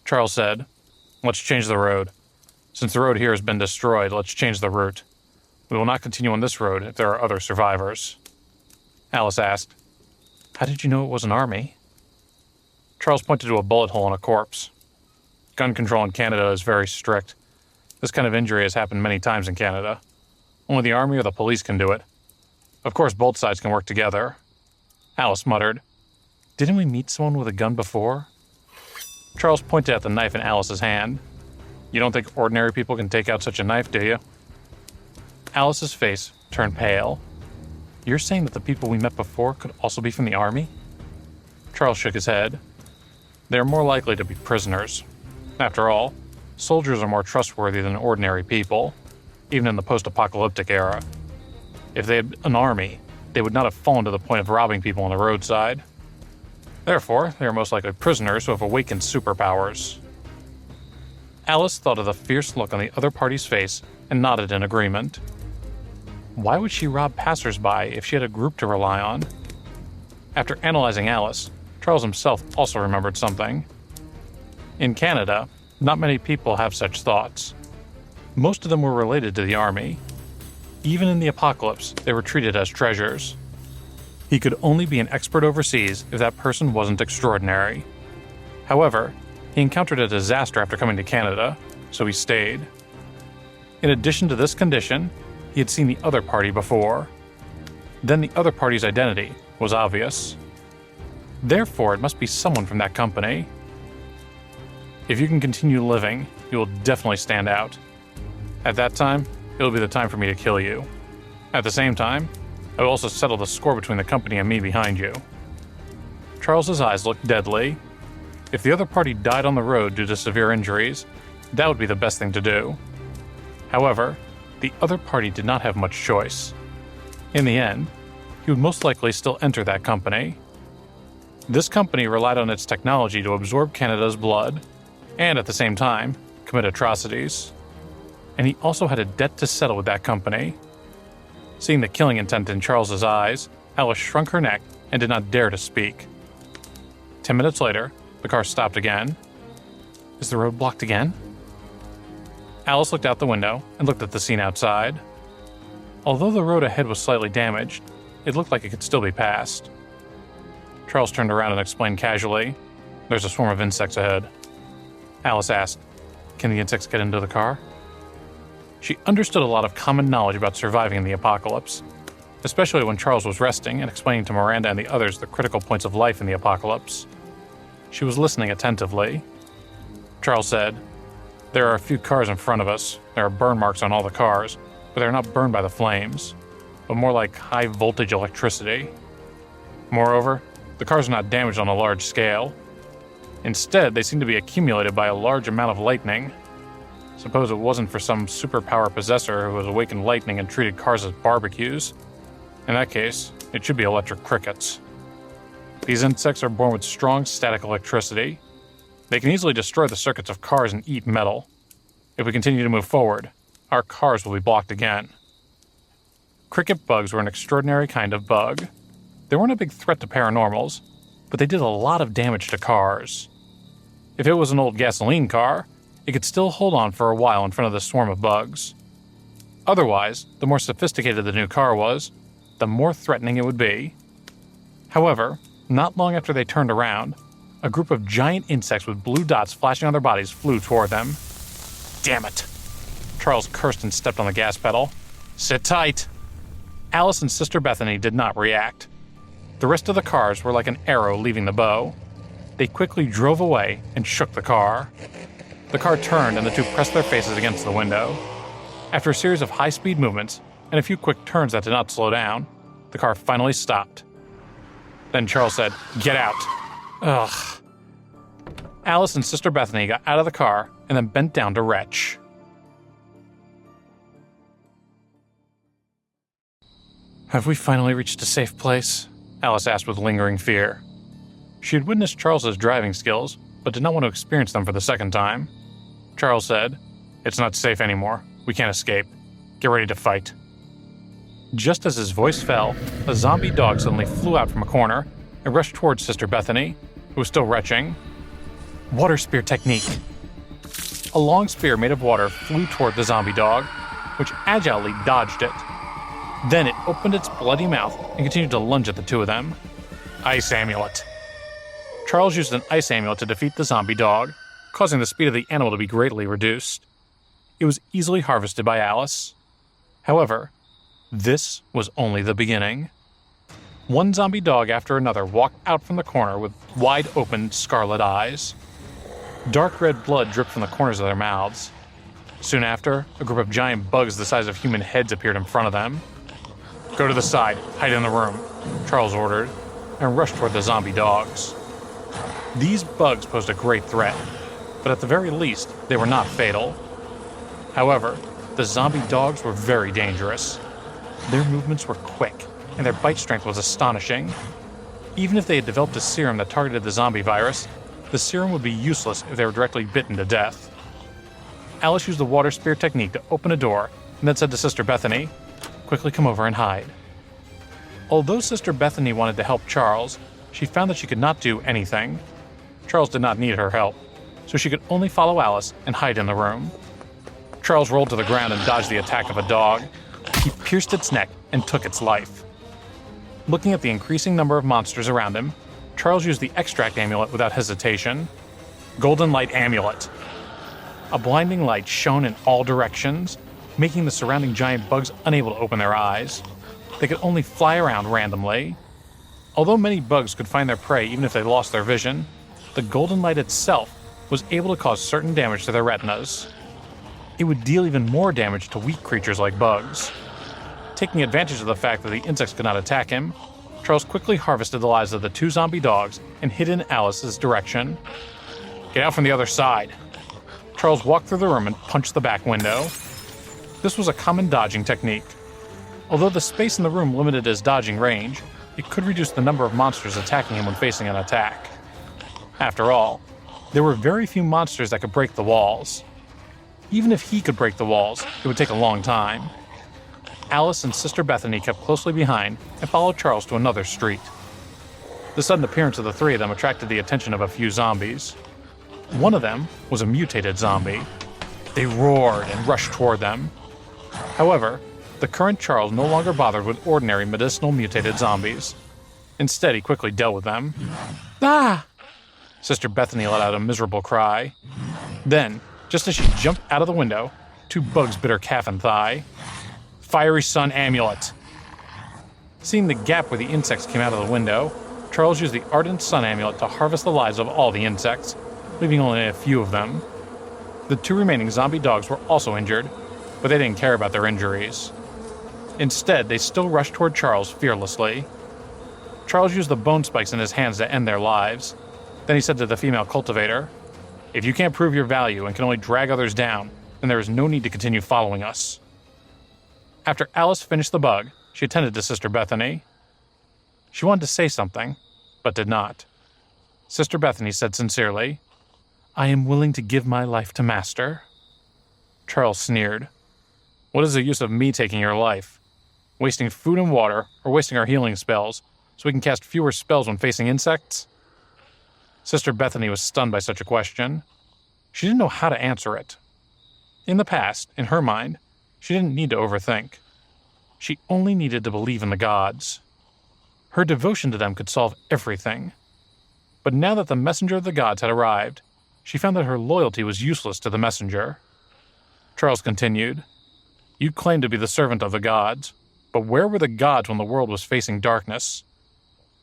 Charles said, "Let's change the road. Since the road here has been destroyed, let's change the route. We will not continue on this road if there are other survivors." Alice asked, "How did you know it was an army?" Charles pointed to a bullet hole in a corpse. "Gun control in Canada is very strict. This kind of injury has happened many times in Canada. Only the army or the police can do it. Of course, both sides can work together." Alice muttered, "Didn't we meet someone with a gun before?" Charles pointed at the knife in Alice's hand. "You don't think ordinary people can take out such a knife, do you?" Alice's face turned pale. "You're saying that the people we met before could also be from the army?" Charles shook his head. "They are more likely to be prisoners. After all, soldiers are more trustworthy than ordinary people, even in the post-apocalyptic era. If they had been an army, they would not have fallen to the point of robbing people on the roadside. Therefore, they are most likely prisoners who have awakened superpowers." Alice thought of the fierce look on the other party's face and nodded in agreement. Why would she rob passers-by if she had a group to rely on? After analyzing Alice, Charles himself also remembered something. In Canada, not many people have such thoughts. Most of them were related to the army. Even in the apocalypse, they were treated as treasures. He could only be an expert overseas if that person wasn't extraordinary. However, he encountered a disaster after coming to Canada, so he stayed. In addition to this condition, he had seen the other party before. Then the other party's identity was obvious. Therefore, it must be someone from that company. If you can continue living, you will definitely stand out. At that time, it will be the time for me to kill you. At the same time, I will also settle the score between the company and me behind you. Charles's eyes looked deadly. If the other party died on the road due to severe injuries, that would be the best thing to do. However, the other party did not have much choice. In the end, he would most likely still enter that company. This company relied on its technology to absorb Canada's blood, and at the same time, commit atrocities. And he also had a debt to settle with that company. Seeing the killing intent in Charles's eyes, Alice shrunk her neck and did not dare to speak. 10 minutes later, the car stopped again. Is the road blocked again? Alice looked out the window and looked at the scene outside. Although the road ahead was slightly damaged, it looked like it could still be passed. Charles turned around and explained casually, "There's a swarm of insects ahead." Alice asked, "Can the insects get into the car?" She understood a lot of common knowledge about surviving in the apocalypse, especially when Charles was resting and explaining to Miranda and the others the critical points of life in the apocalypse. She was listening attentively. Charles said, "There are a few cars in front of us. There are burn marks on all the cars, but they're not burned by the flames, but more like high-voltage electricity. Moreover, the cars are not damaged on a large scale. Instead, they seem to be accumulated by a large amount of lightning. Suppose it wasn't for some superpower possessor who has awakened lightning and treated cars as barbecues. In that case, it should be electric crickets. These insects are born with strong static electricity. They can easily destroy the circuits of cars and eat metal. If we continue to move forward, our cars will be blocked again." Cricket bugs were an extraordinary kind of bug. They weren't a big threat to paranormals, but they did a lot of damage to cars. If it was an old gasoline car, it could still hold on for a while in front of the swarm of bugs. Otherwise, the more sophisticated the new car was, the more threatening it would be. However, not long after they turned around, a group of giant insects with blue dots flashing on their bodies flew toward them. "Damn it!" Charles cursed and stepped on the gas pedal. "Sit tight!" Alice and Sister Bethany did not react. The rest of the cars were like an arrow leaving the bow. They quickly drove away and shook the car. The car turned and the two pressed their faces against the window. After a series of high-speed movements and a few quick turns that did not slow down, the car finally stopped. Then Charles said, "Get out." Ugh. Alice and Sister Bethany got out of the car and then bent down to retch. "Have we finally reached a safe place?" Alice asked with lingering fear. She had witnessed Charles's driving skills, but did not want to experience them for the second time. Charles said, "It's not safe anymore. We can't escape. Get ready to fight." Just as his voice fell, a zombie dog suddenly flew out from a corner and rushed towards Sister Bethany, who was still retching. Water spear technique. A long spear made of water flew toward the zombie dog, which agilely dodged it. Then it opened its bloody mouth and continued to lunge at the two of them. Ice amulet. Charles used an ice amulet to defeat the zombie dog, causing the speed of the animal to be greatly reduced. It was easily harvested by Alice. However, this was only the beginning. One zombie dog after another walked out from the corner with wide-open scarlet eyes. Dark red blood dripped from the corners of their mouths. Soon after, a group of giant bugs the size of human heads appeared in front of them. "Go to the side, hide in the room," Charles ordered, and rushed toward the zombie dogs. These bugs posed a great threat, but at the very least, they were not fatal. However, the zombie dogs were very dangerous. Their movements were quick, and their bite strength was astonishing. Even if they had developed a serum that targeted the zombie virus, the serum would be useless if they were directly bitten to death. Alice used the water spear technique to open a door, and then said to Sister Bethany, "Quickly come over and hide." Although Sister Bethany wanted to help Charles, she found that she could not do anything. Charles did not need her help, so she could only follow Alice and hide in the room. Charles rolled to the ground and dodged the attack of a dog. He pierced its neck and took its life. Looking at the increasing number of monsters around him, Charles used the extract amulet without hesitation. Golden Light Amulet. A blinding light shone in all directions, making the surrounding giant bugs unable to open their eyes. They could only fly around randomly. Although many bugs could find their prey even if they lost their vision, the golden light itself was able to cause certain damage to their retinas. It would deal even more damage to weak creatures like bugs. Taking advantage of the fact that the insects could not attack him, Charles quickly harvested the lives of the 2 zombie dogs and hid in Alice's direction. "Get out from the other side." Charles walked through the room and punched the back window. This was a common dodging technique. Although the space in the room limited his dodging range, it could reduce the number of monsters attacking him when facing an attack. After all, there were very few monsters that could break the walls. Even if he could break the walls, it would take a long time. Alice and Sister Bethany kept closely behind and followed Charles to another street. The sudden appearance of the 3 of them attracted the attention of a few zombies. One of them was a mutated zombie. They roared and rushed toward them. However, the current Charles no longer bothered with ordinary medicinal mutated zombies. Instead, he quickly dealt with them. "Ah!" Sister Bethany let out a miserable cry. Then, just as she jumped out of the window, 2 bugs bit her calf and thigh. Fiery Sun Amulet. Seeing the gap where the insects came out of the window, Charles used the Ardent Sun Amulet to harvest the lives of all the insects, leaving only a few of them. The 2 remaining zombie dogs were also injured, but they didn't care about their injuries. Instead, they still rushed toward Charles fearlessly. Charles used the bone spikes in his hands to end their lives. Then he said to the female cultivator, "If you can't prove your value and can only drag others down, then there is no need to continue following us." After Alice finished the bug, she attended to Sister Bethany. She wanted to say something, but did not. Sister Bethany said sincerely, "I am willing to give my life to Master." Charles sneered. "What is the use of me taking your life? Wasting food and water, or wasting our healing spells, so we can cast fewer spells when facing insects?" Sister Bethany was stunned by such a question. She didn't know how to answer it. In the past, in her mind, she didn't need to overthink. She only needed to believe in the gods. Her devotion to them could solve everything. But now that the messenger of the gods had arrived, she found that her loyalty was useless to the messenger. Charles continued, "You claim to be the servant of the gods, but where were the gods when the world was facing darkness?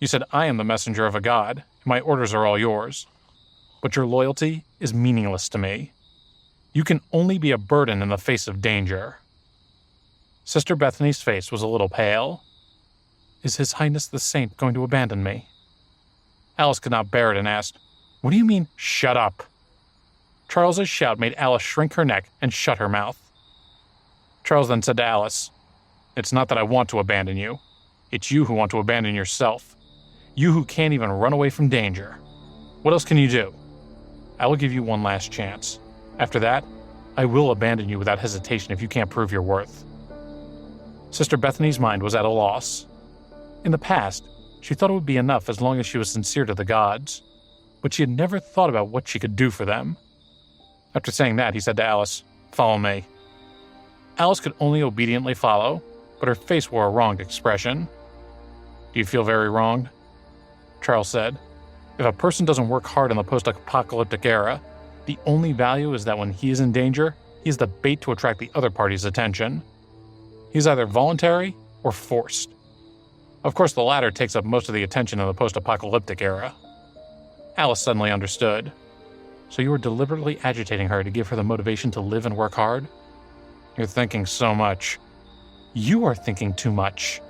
You said I am the messenger of a god, and my orders are all yours. But your loyalty is meaningless to me. You can only be a burden in the face of danger." Sister Bethany's face was a little pale. "Is His Highness the Saint going to abandon me?" Alice could not bear it and asked, "What do you mean, shut up?" Charles's shout made Alice shrink her neck and shut her mouth. Charles then said to Alice, "It's not that I want to abandon you. It's you who want to abandon yourself. You who can't even run away from danger. What else can you do? I will give you one last chance. After that, I will abandon you without hesitation if you can't prove your worth." Sister Bethany's mind was at a loss. In the past, she thought it would be enough as long as she was sincere to the gods, but she had never thought about what she could do for them. After saying that, he said to Alice, "Follow me." Alice could only obediently follow, but her face wore a wronged expression. "Do you feel very wronged?" Charles said, "If a person doesn't work hard in the post-apocalyptic era, the only value is that when he is in danger, he is the bait to attract the other party's attention. He is either voluntary or forced. Of course, the latter takes up most of the attention in the post-apocalyptic era." Alice suddenly understood. "So you are deliberately agitating her to give her the motivation to live and work hard? You're thinking so much. You are thinking too much."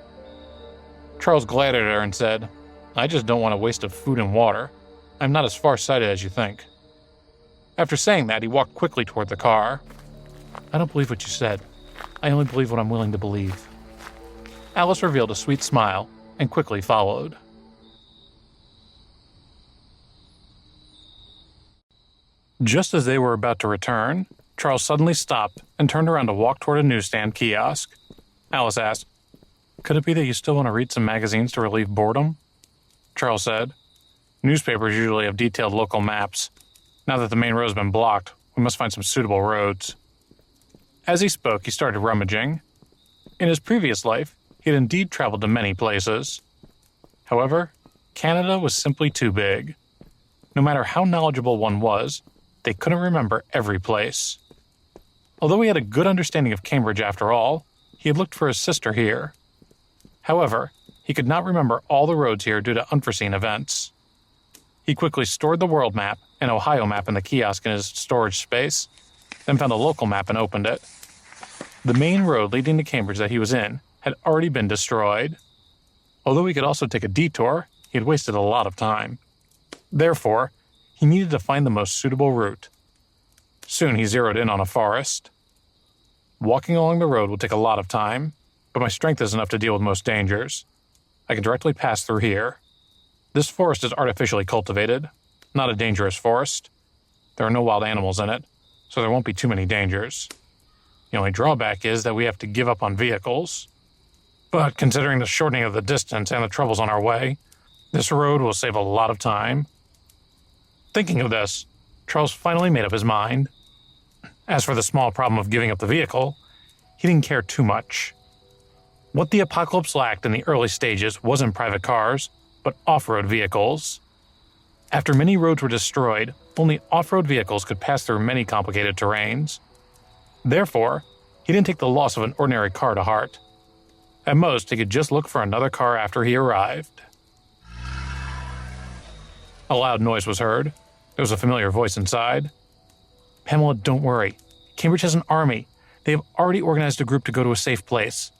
Charles glared at her and said, "I just don't want a waste of food and water. I'm not as far-sighted as you think." After saying that, he walked quickly toward the car. "I don't believe what you said. I only believe what I'm willing to believe." Alice revealed a sweet smile and quickly followed. Just as they were about to return, Charles suddenly stopped and turned around to walk toward a newsstand kiosk. Alice asked, "Could it be that you still want to read some magazines to relieve boredom?" Charles said, "Newspapers usually have detailed local maps. Now that the main road has been blocked, we must find some suitable roads." As he spoke, he started rummaging. In his previous life, he had indeed traveled to many places. However, Canada was simply too big. No matter how knowledgeable one was, they couldn't remember every place. Although he had a good understanding of Cambridge after all, he had looked for his sister here. However, he could not remember all the roads here due to unforeseen events. He quickly stored the world map and Ohio map in the kiosk in his storage space, then found a local map and opened it. The main road leading to Cambridge that he was in had already been destroyed. Although he could also take a detour, he had wasted a lot of time. Therefore, he needed to find the most suitable route. Soon he zeroed in on a forest. Walking along the road will take a lot of time, but my strength is enough to deal with most dangers. I can directly pass through here. This forest is artificially cultivated, not a dangerous forest. There are no wild animals in it, so there won't be too many dangers. The only drawback is that we have to give up on vehicles. But considering the shortening of the distance and the troubles on our way, this road will save a lot of time. Thinking of this, Charles finally made up his mind. As for the small problem of giving up the vehicle, he didn't care too much. What the apocalypse lacked in the early stages wasn't private cars, but off-road vehicles. After many roads were destroyed, only off-road vehicles could pass through many complicated terrains. Therefore, he didn't take the loss of an ordinary car to heart. At most, he could just look for another car after he arrived. A loud noise was heard. There was a familiar voice inside. "Pamela, don't worry. Cambridge has an army. They have already organized a group to go to a safe place.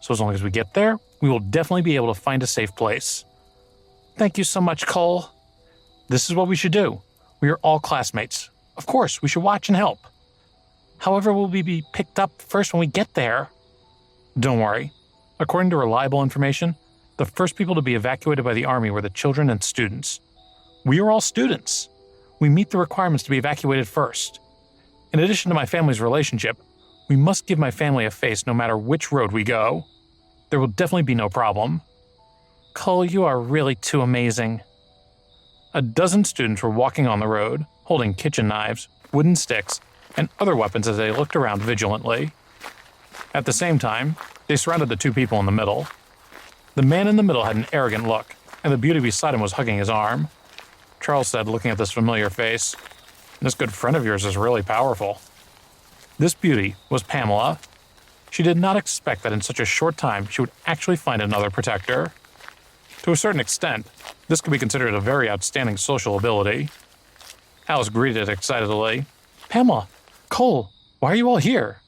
So as long as we get there, we will definitely be able to find a safe place." "Thank you so much, Cole." "This is what we should do. We are all classmates. Of course, we should watch and help. However, will we be picked up first when we get there?" "Don't worry. According to reliable information, the first people to be evacuated by the army were the children and students. We are all students. We meet the requirements to be evacuated first. In addition to my family's relationship, we must give my family a face no matter which road we go. There will definitely be no problem." "Cole, you are really too amazing." A dozen students were walking on the road, holding kitchen knives, wooden sticks, and other weapons as they looked around vigilantly. At the same time, they surrounded the two people in the middle. The man in the middle had an arrogant look, and the beauty beside him was hugging his arm. Charles said, looking at this familiar face, "This good friend of yours is really powerful." This beauty was Pamela. She did not expect that in such a short time she would actually find another protector. To a certain extent, this could be considered a very outstanding social ability. Alice greeted excitedly. "Pamela, Cole, why are you all here?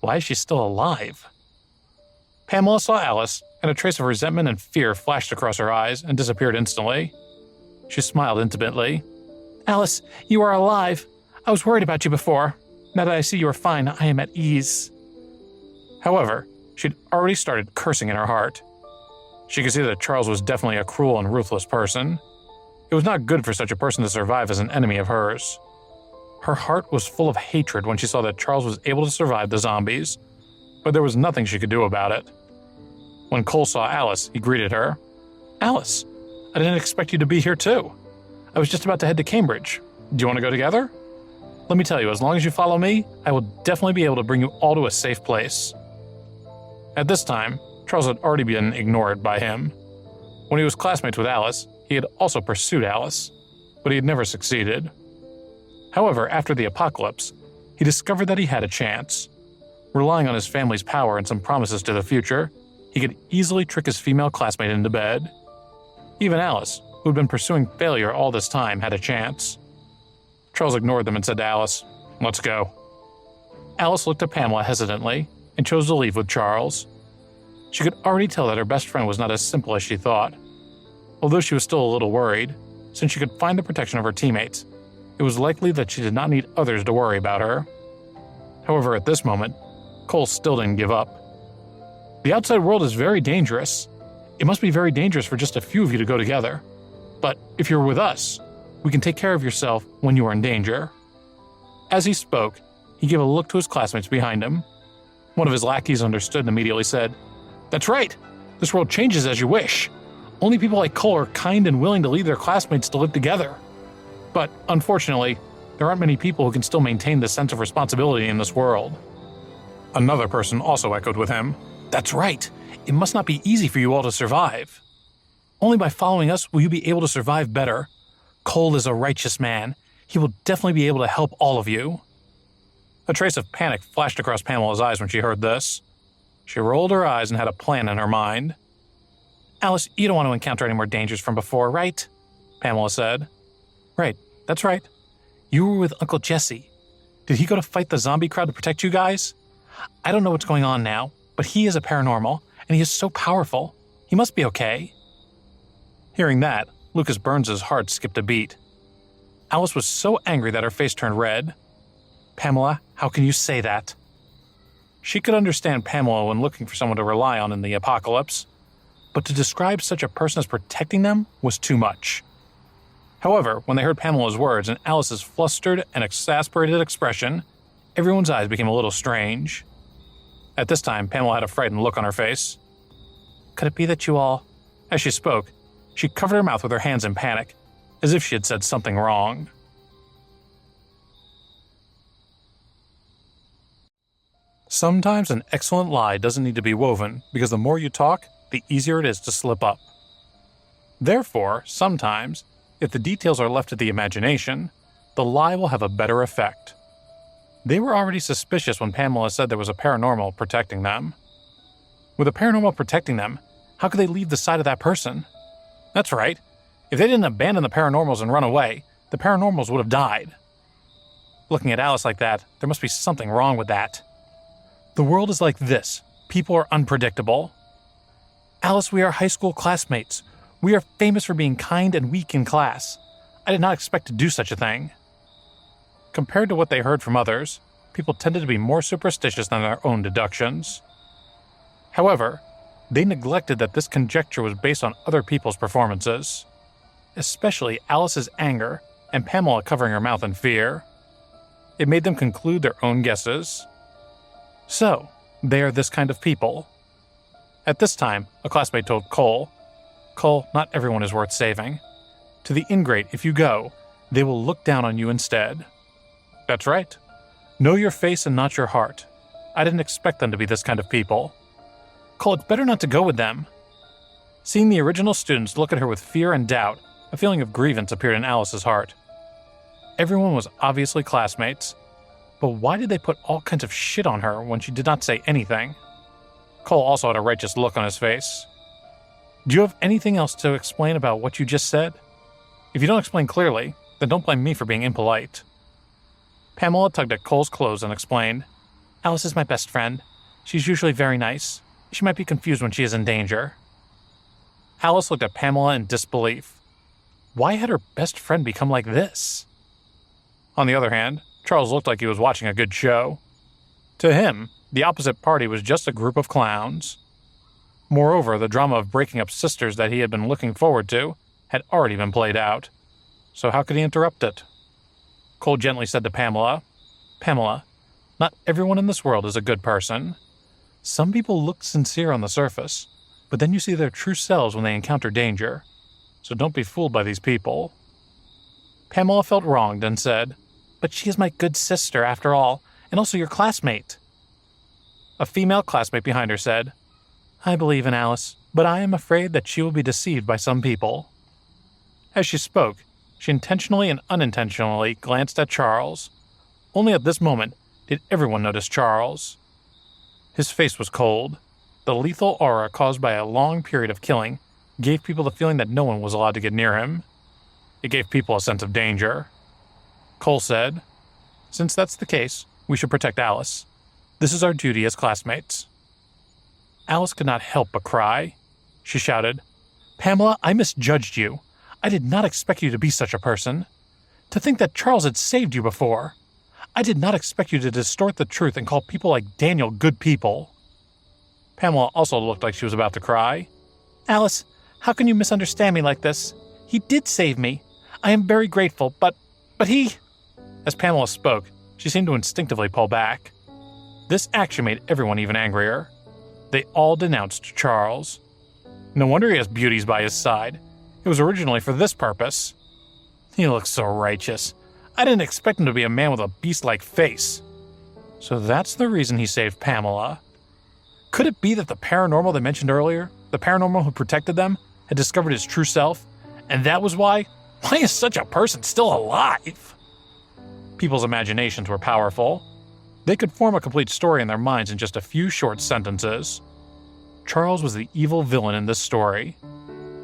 Why is she still alive?" Pamela saw Alice, and a trace of resentment and fear flashed across her eyes and disappeared instantly. She smiled intimately. "Alice, you are alive. I was worried about you before. Now that I see you are fine, I am at ease." However, she'd already started cursing in her heart. She could see that Charles was definitely a cruel and ruthless person. It was not good for such a person to survive as an enemy of hers. Her heart was full of hatred when she saw that Charles was able to survive the zombies, but there was nothing she could do about it. When Cole saw Alice, he greeted her. "Alice, I didn't expect you to be here too. I was just about to head to Cambridge. Do you want to go together? Let me tell you, as long as you follow me, I will definitely be able to bring you all to a safe place." At this time, Charles had already been ignored by him. When he was classmates with Alice, he had also pursued Alice, but he had never succeeded. However, after the apocalypse, he discovered that he had a chance. Relying on his family's power and some promises to the future, he could easily trick his female classmate into bed. Even Alice, who had been pursuing failure all this time, had a chance. Charles ignored them and said to Alice, "Let's go." Alice looked at Pamela hesitantly and chose to leave with Charles. She could already tell that her best friend was not as simple as she thought. Although she was still a little worried, since she could find the protection of her teammates, it was likely that she did not need others to worry about her. However, at this moment, Cole still didn't give up. "The outside world is very dangerous. It must be very dangerous for just a few of you to go together. But if you're with us, we can take care of yourself when you are in danger." As he spoke, he gave a look to his classmates behind him. One of his lackeys understood and immediately said, "That's right. This world changes as you wish. Only people like Cole are kind and willing to leave their classmates to live together. But, unfortunately, there aren't many people who can still maintain this sense of responsibility in this world." Another person also echoed with him, "That's right. It must not be easy for you all to survive." Only by following us will you be able to survive better. Cole is a righteous man. He will definitely be able to help all of you." A trace of panic flashed across Pamela's eyes when she heard this. She rolled her eyes and had a plan in her mind. "Alice, you don't want to encounter any more dangers from before, right?" Pamela said. "Right, that's right. You were with Uncle Jesse. Did he go to fight the zombie crowd to protect you guys? I don't know what's going on now, but he is a paranormal, and he is so powerful. He must be okay." Hearing that, Lucas Burns' heart skipped a beat. Alice was so angry that her face turned red. "Pamela, how can you say that?" She could understand Pamela when looking for someone to rely on in the apocalypse, but to describe such a person as protecting them was too much. However, when they heard Pamela's words and Alice's flustered and exasperated expression, everyone's eyes became a little strange. At this time, Pamela had a frightened look on her face. "Could it be that you all—" As she spoke, she covered her mouth with her hands in panic, as if she had said something wrong. Sometimes an excellent lie doesn't need to be woven, because the more you talk, the easier it is to slip up. Therefore, sometimes, if the details are left to the imagination, the lie will have a better effect. They were already suspicious when Pamela said there was a paranormal protecting them. With a paranormal protecting them, how could they leave the side of that person? That's right. If they didn't abandon the paranormals and run away, the paranormals would have died. Looking at Alice like that, there must be something wrong with that. The world is like this. People are unpredictable. "Alice, we are high school classmates. We are famous for being kind and weak in class. I did not expect to do such a thing." Compared to what they heard from others, people tended to be more superstitious than their own deductions. However, they neglected that this conjecture was based on other people's performances, especially Alice's anger and Pamela covering her mouth in fear. It made them conclude their own guesses. So, they are this kind of people. At this time, a classmate told Cole, "Cole, not everyone is worth saving. To the ingrate, if you go, they will look down on you instead." That's right. Know your face and not your heart. I didn't expect them to be this kind of people. Cole, it's better not to go with them. Seeing the original students look at her with fear and doubt, a feeling of grievance appeared in Alice's heart. Everyone was obviously classmates, but why did they put all kinds of shit on her when she did not say anything? Cole also had a righteous look on his face. "Do you have anything else to explain about what you just said? If you don't explain clearly, then don't blame me for being impolite." Pamela tugged at Cole's clothes and explained, "Alice is my best friend. She's usually very nice. She might be confused when she is in danger." Alice looked at Pamela in disbelief. Why had her best friend become like this? On the other hand, Charles looked like he was watching a good show. To him, the opposite party was just a group of clowns. Moreover, the drama of breaking up sisters that he had been looking forward to had already been played out. So how could he interrupt it? Cole gently said to Pamela, "Pamela, not everyone in this world is a good person. Some people look sincere on the surface, but then you see their true selves when they encounter danger. So don't be fooled by these people." Pamela felt wronged and said, "But she is my good sister after all, and also your classmate." A female classmate behind her said, "I believe in Alice, but I am afraid that she will be deceived by some people." As she spoke, she intentionally and unintentionally glanced at Charles. Only at this moment did everyone notice Charles. His face was cold. The lethal aura caused by a long period of killing gave people the feeling that no one was allowed to get near him. It gave people a sense of danger. Cole said, "Since that's the case, we should protect Alice. This is our duty as classmates." Alice could not help but cry. She shouted, "Pamela, I misjudged you. I did not expect you to be such a person. To think that Charles had saved you before. I did not expect you to distort the truth and call people like Daniel good people." Pamela also looked like she was about to cry. "Alice, how can you misunderstand me like this? He did save me. I am very grateful, but he—" As Pamela spoke, she seemed to instinctively pull back. This action made everyone even angrier. They all denounced Charles. No wonder he has beauties by his side. It was originally for this purpose. He looks so righteous. I didn't expect him to be a man with a beast-like face. So that's the reason he saved Pamela. Could it be that the paranormal they mentioned earlier, the paranormal who protected them, had discovered his true self, and that was why is such a person still alive? People's imaginations were powerful. They could form a complete story in their minds in just a few short sentences. Charles was the evil villain in this story.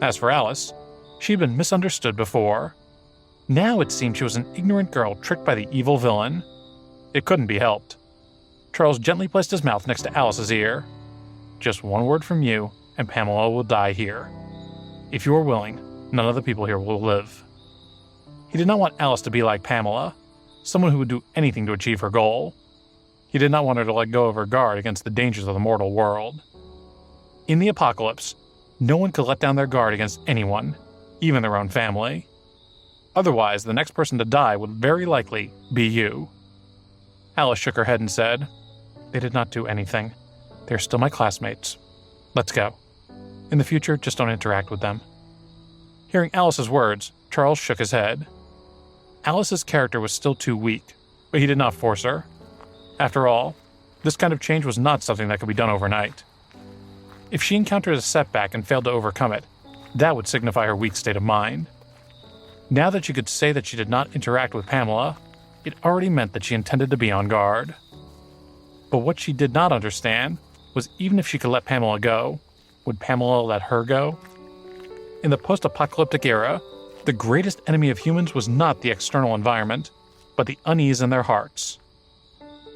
As for Alice, she had been misunderstood before. Now it seemed she was an ignorant girl tricked by the evil villain. It couldn't be helped. Charles gently placed his mouth next to Alice's ear. Just one word from you, and Pamela will die here. If you are willing, none of the people here will live. He did not want Alice to be like Pamela, someone who would do anything to achieve her goal. He did not want her to let go of her guard against the dangers of the mortal world. In the apocalypse, no one could let down their guard against anyone, even their own family. Otherwise, the next person to die would very likely be you. Alice shook her head and said, "They did not do anything. They're still my classmates. Let's go. In the future, just don't interact with them." Hearing Alice's words, Charles shook his head. Alice's character was still too weak, but he did not force her. After all, this kind of change was not something that could be done overnight. If she encountered a setback and failed to overcome it, that would signify her weak state of mind. Now that she could say that she did not interact with Pamela, it already meant that she intended to be on guard. But what she did not understand was even if she could let Pamela go, would Pamela let her go? In the post-apocalyptic era, the greatest enemy of humans was not the external environment, but the unease in their hearts.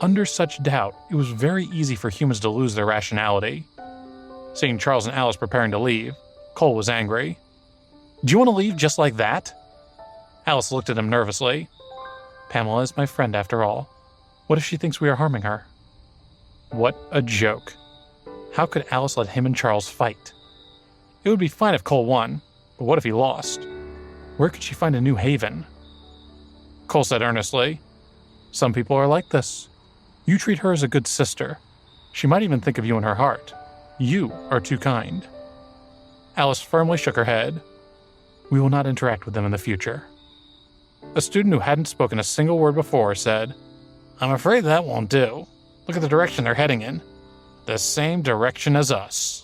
Under such doubt, it was very easy for humans to lose their rationality. Seeing Charles and Alice preparing to leave, Cole was angry. "Do you want to leave just like that?" Alice looked at him nervously. "Pamela is my friend after all. What if she thinks we are harming her?" What a joke. How could Alice let him and Charles fight? It would be fine if Cole won, but what if he lost? Where could she find a new haven? Cole said earnestly, "Some people are like this. You treat her as a good sister. She might even think of you in her heart. You are too kind." Alice firmly shook her head. "We will not interact with them in the future." A student who hadn't spoken a single word before said, "I'm afraid that won't do. Look at the direction they're heading in. The same direction as us."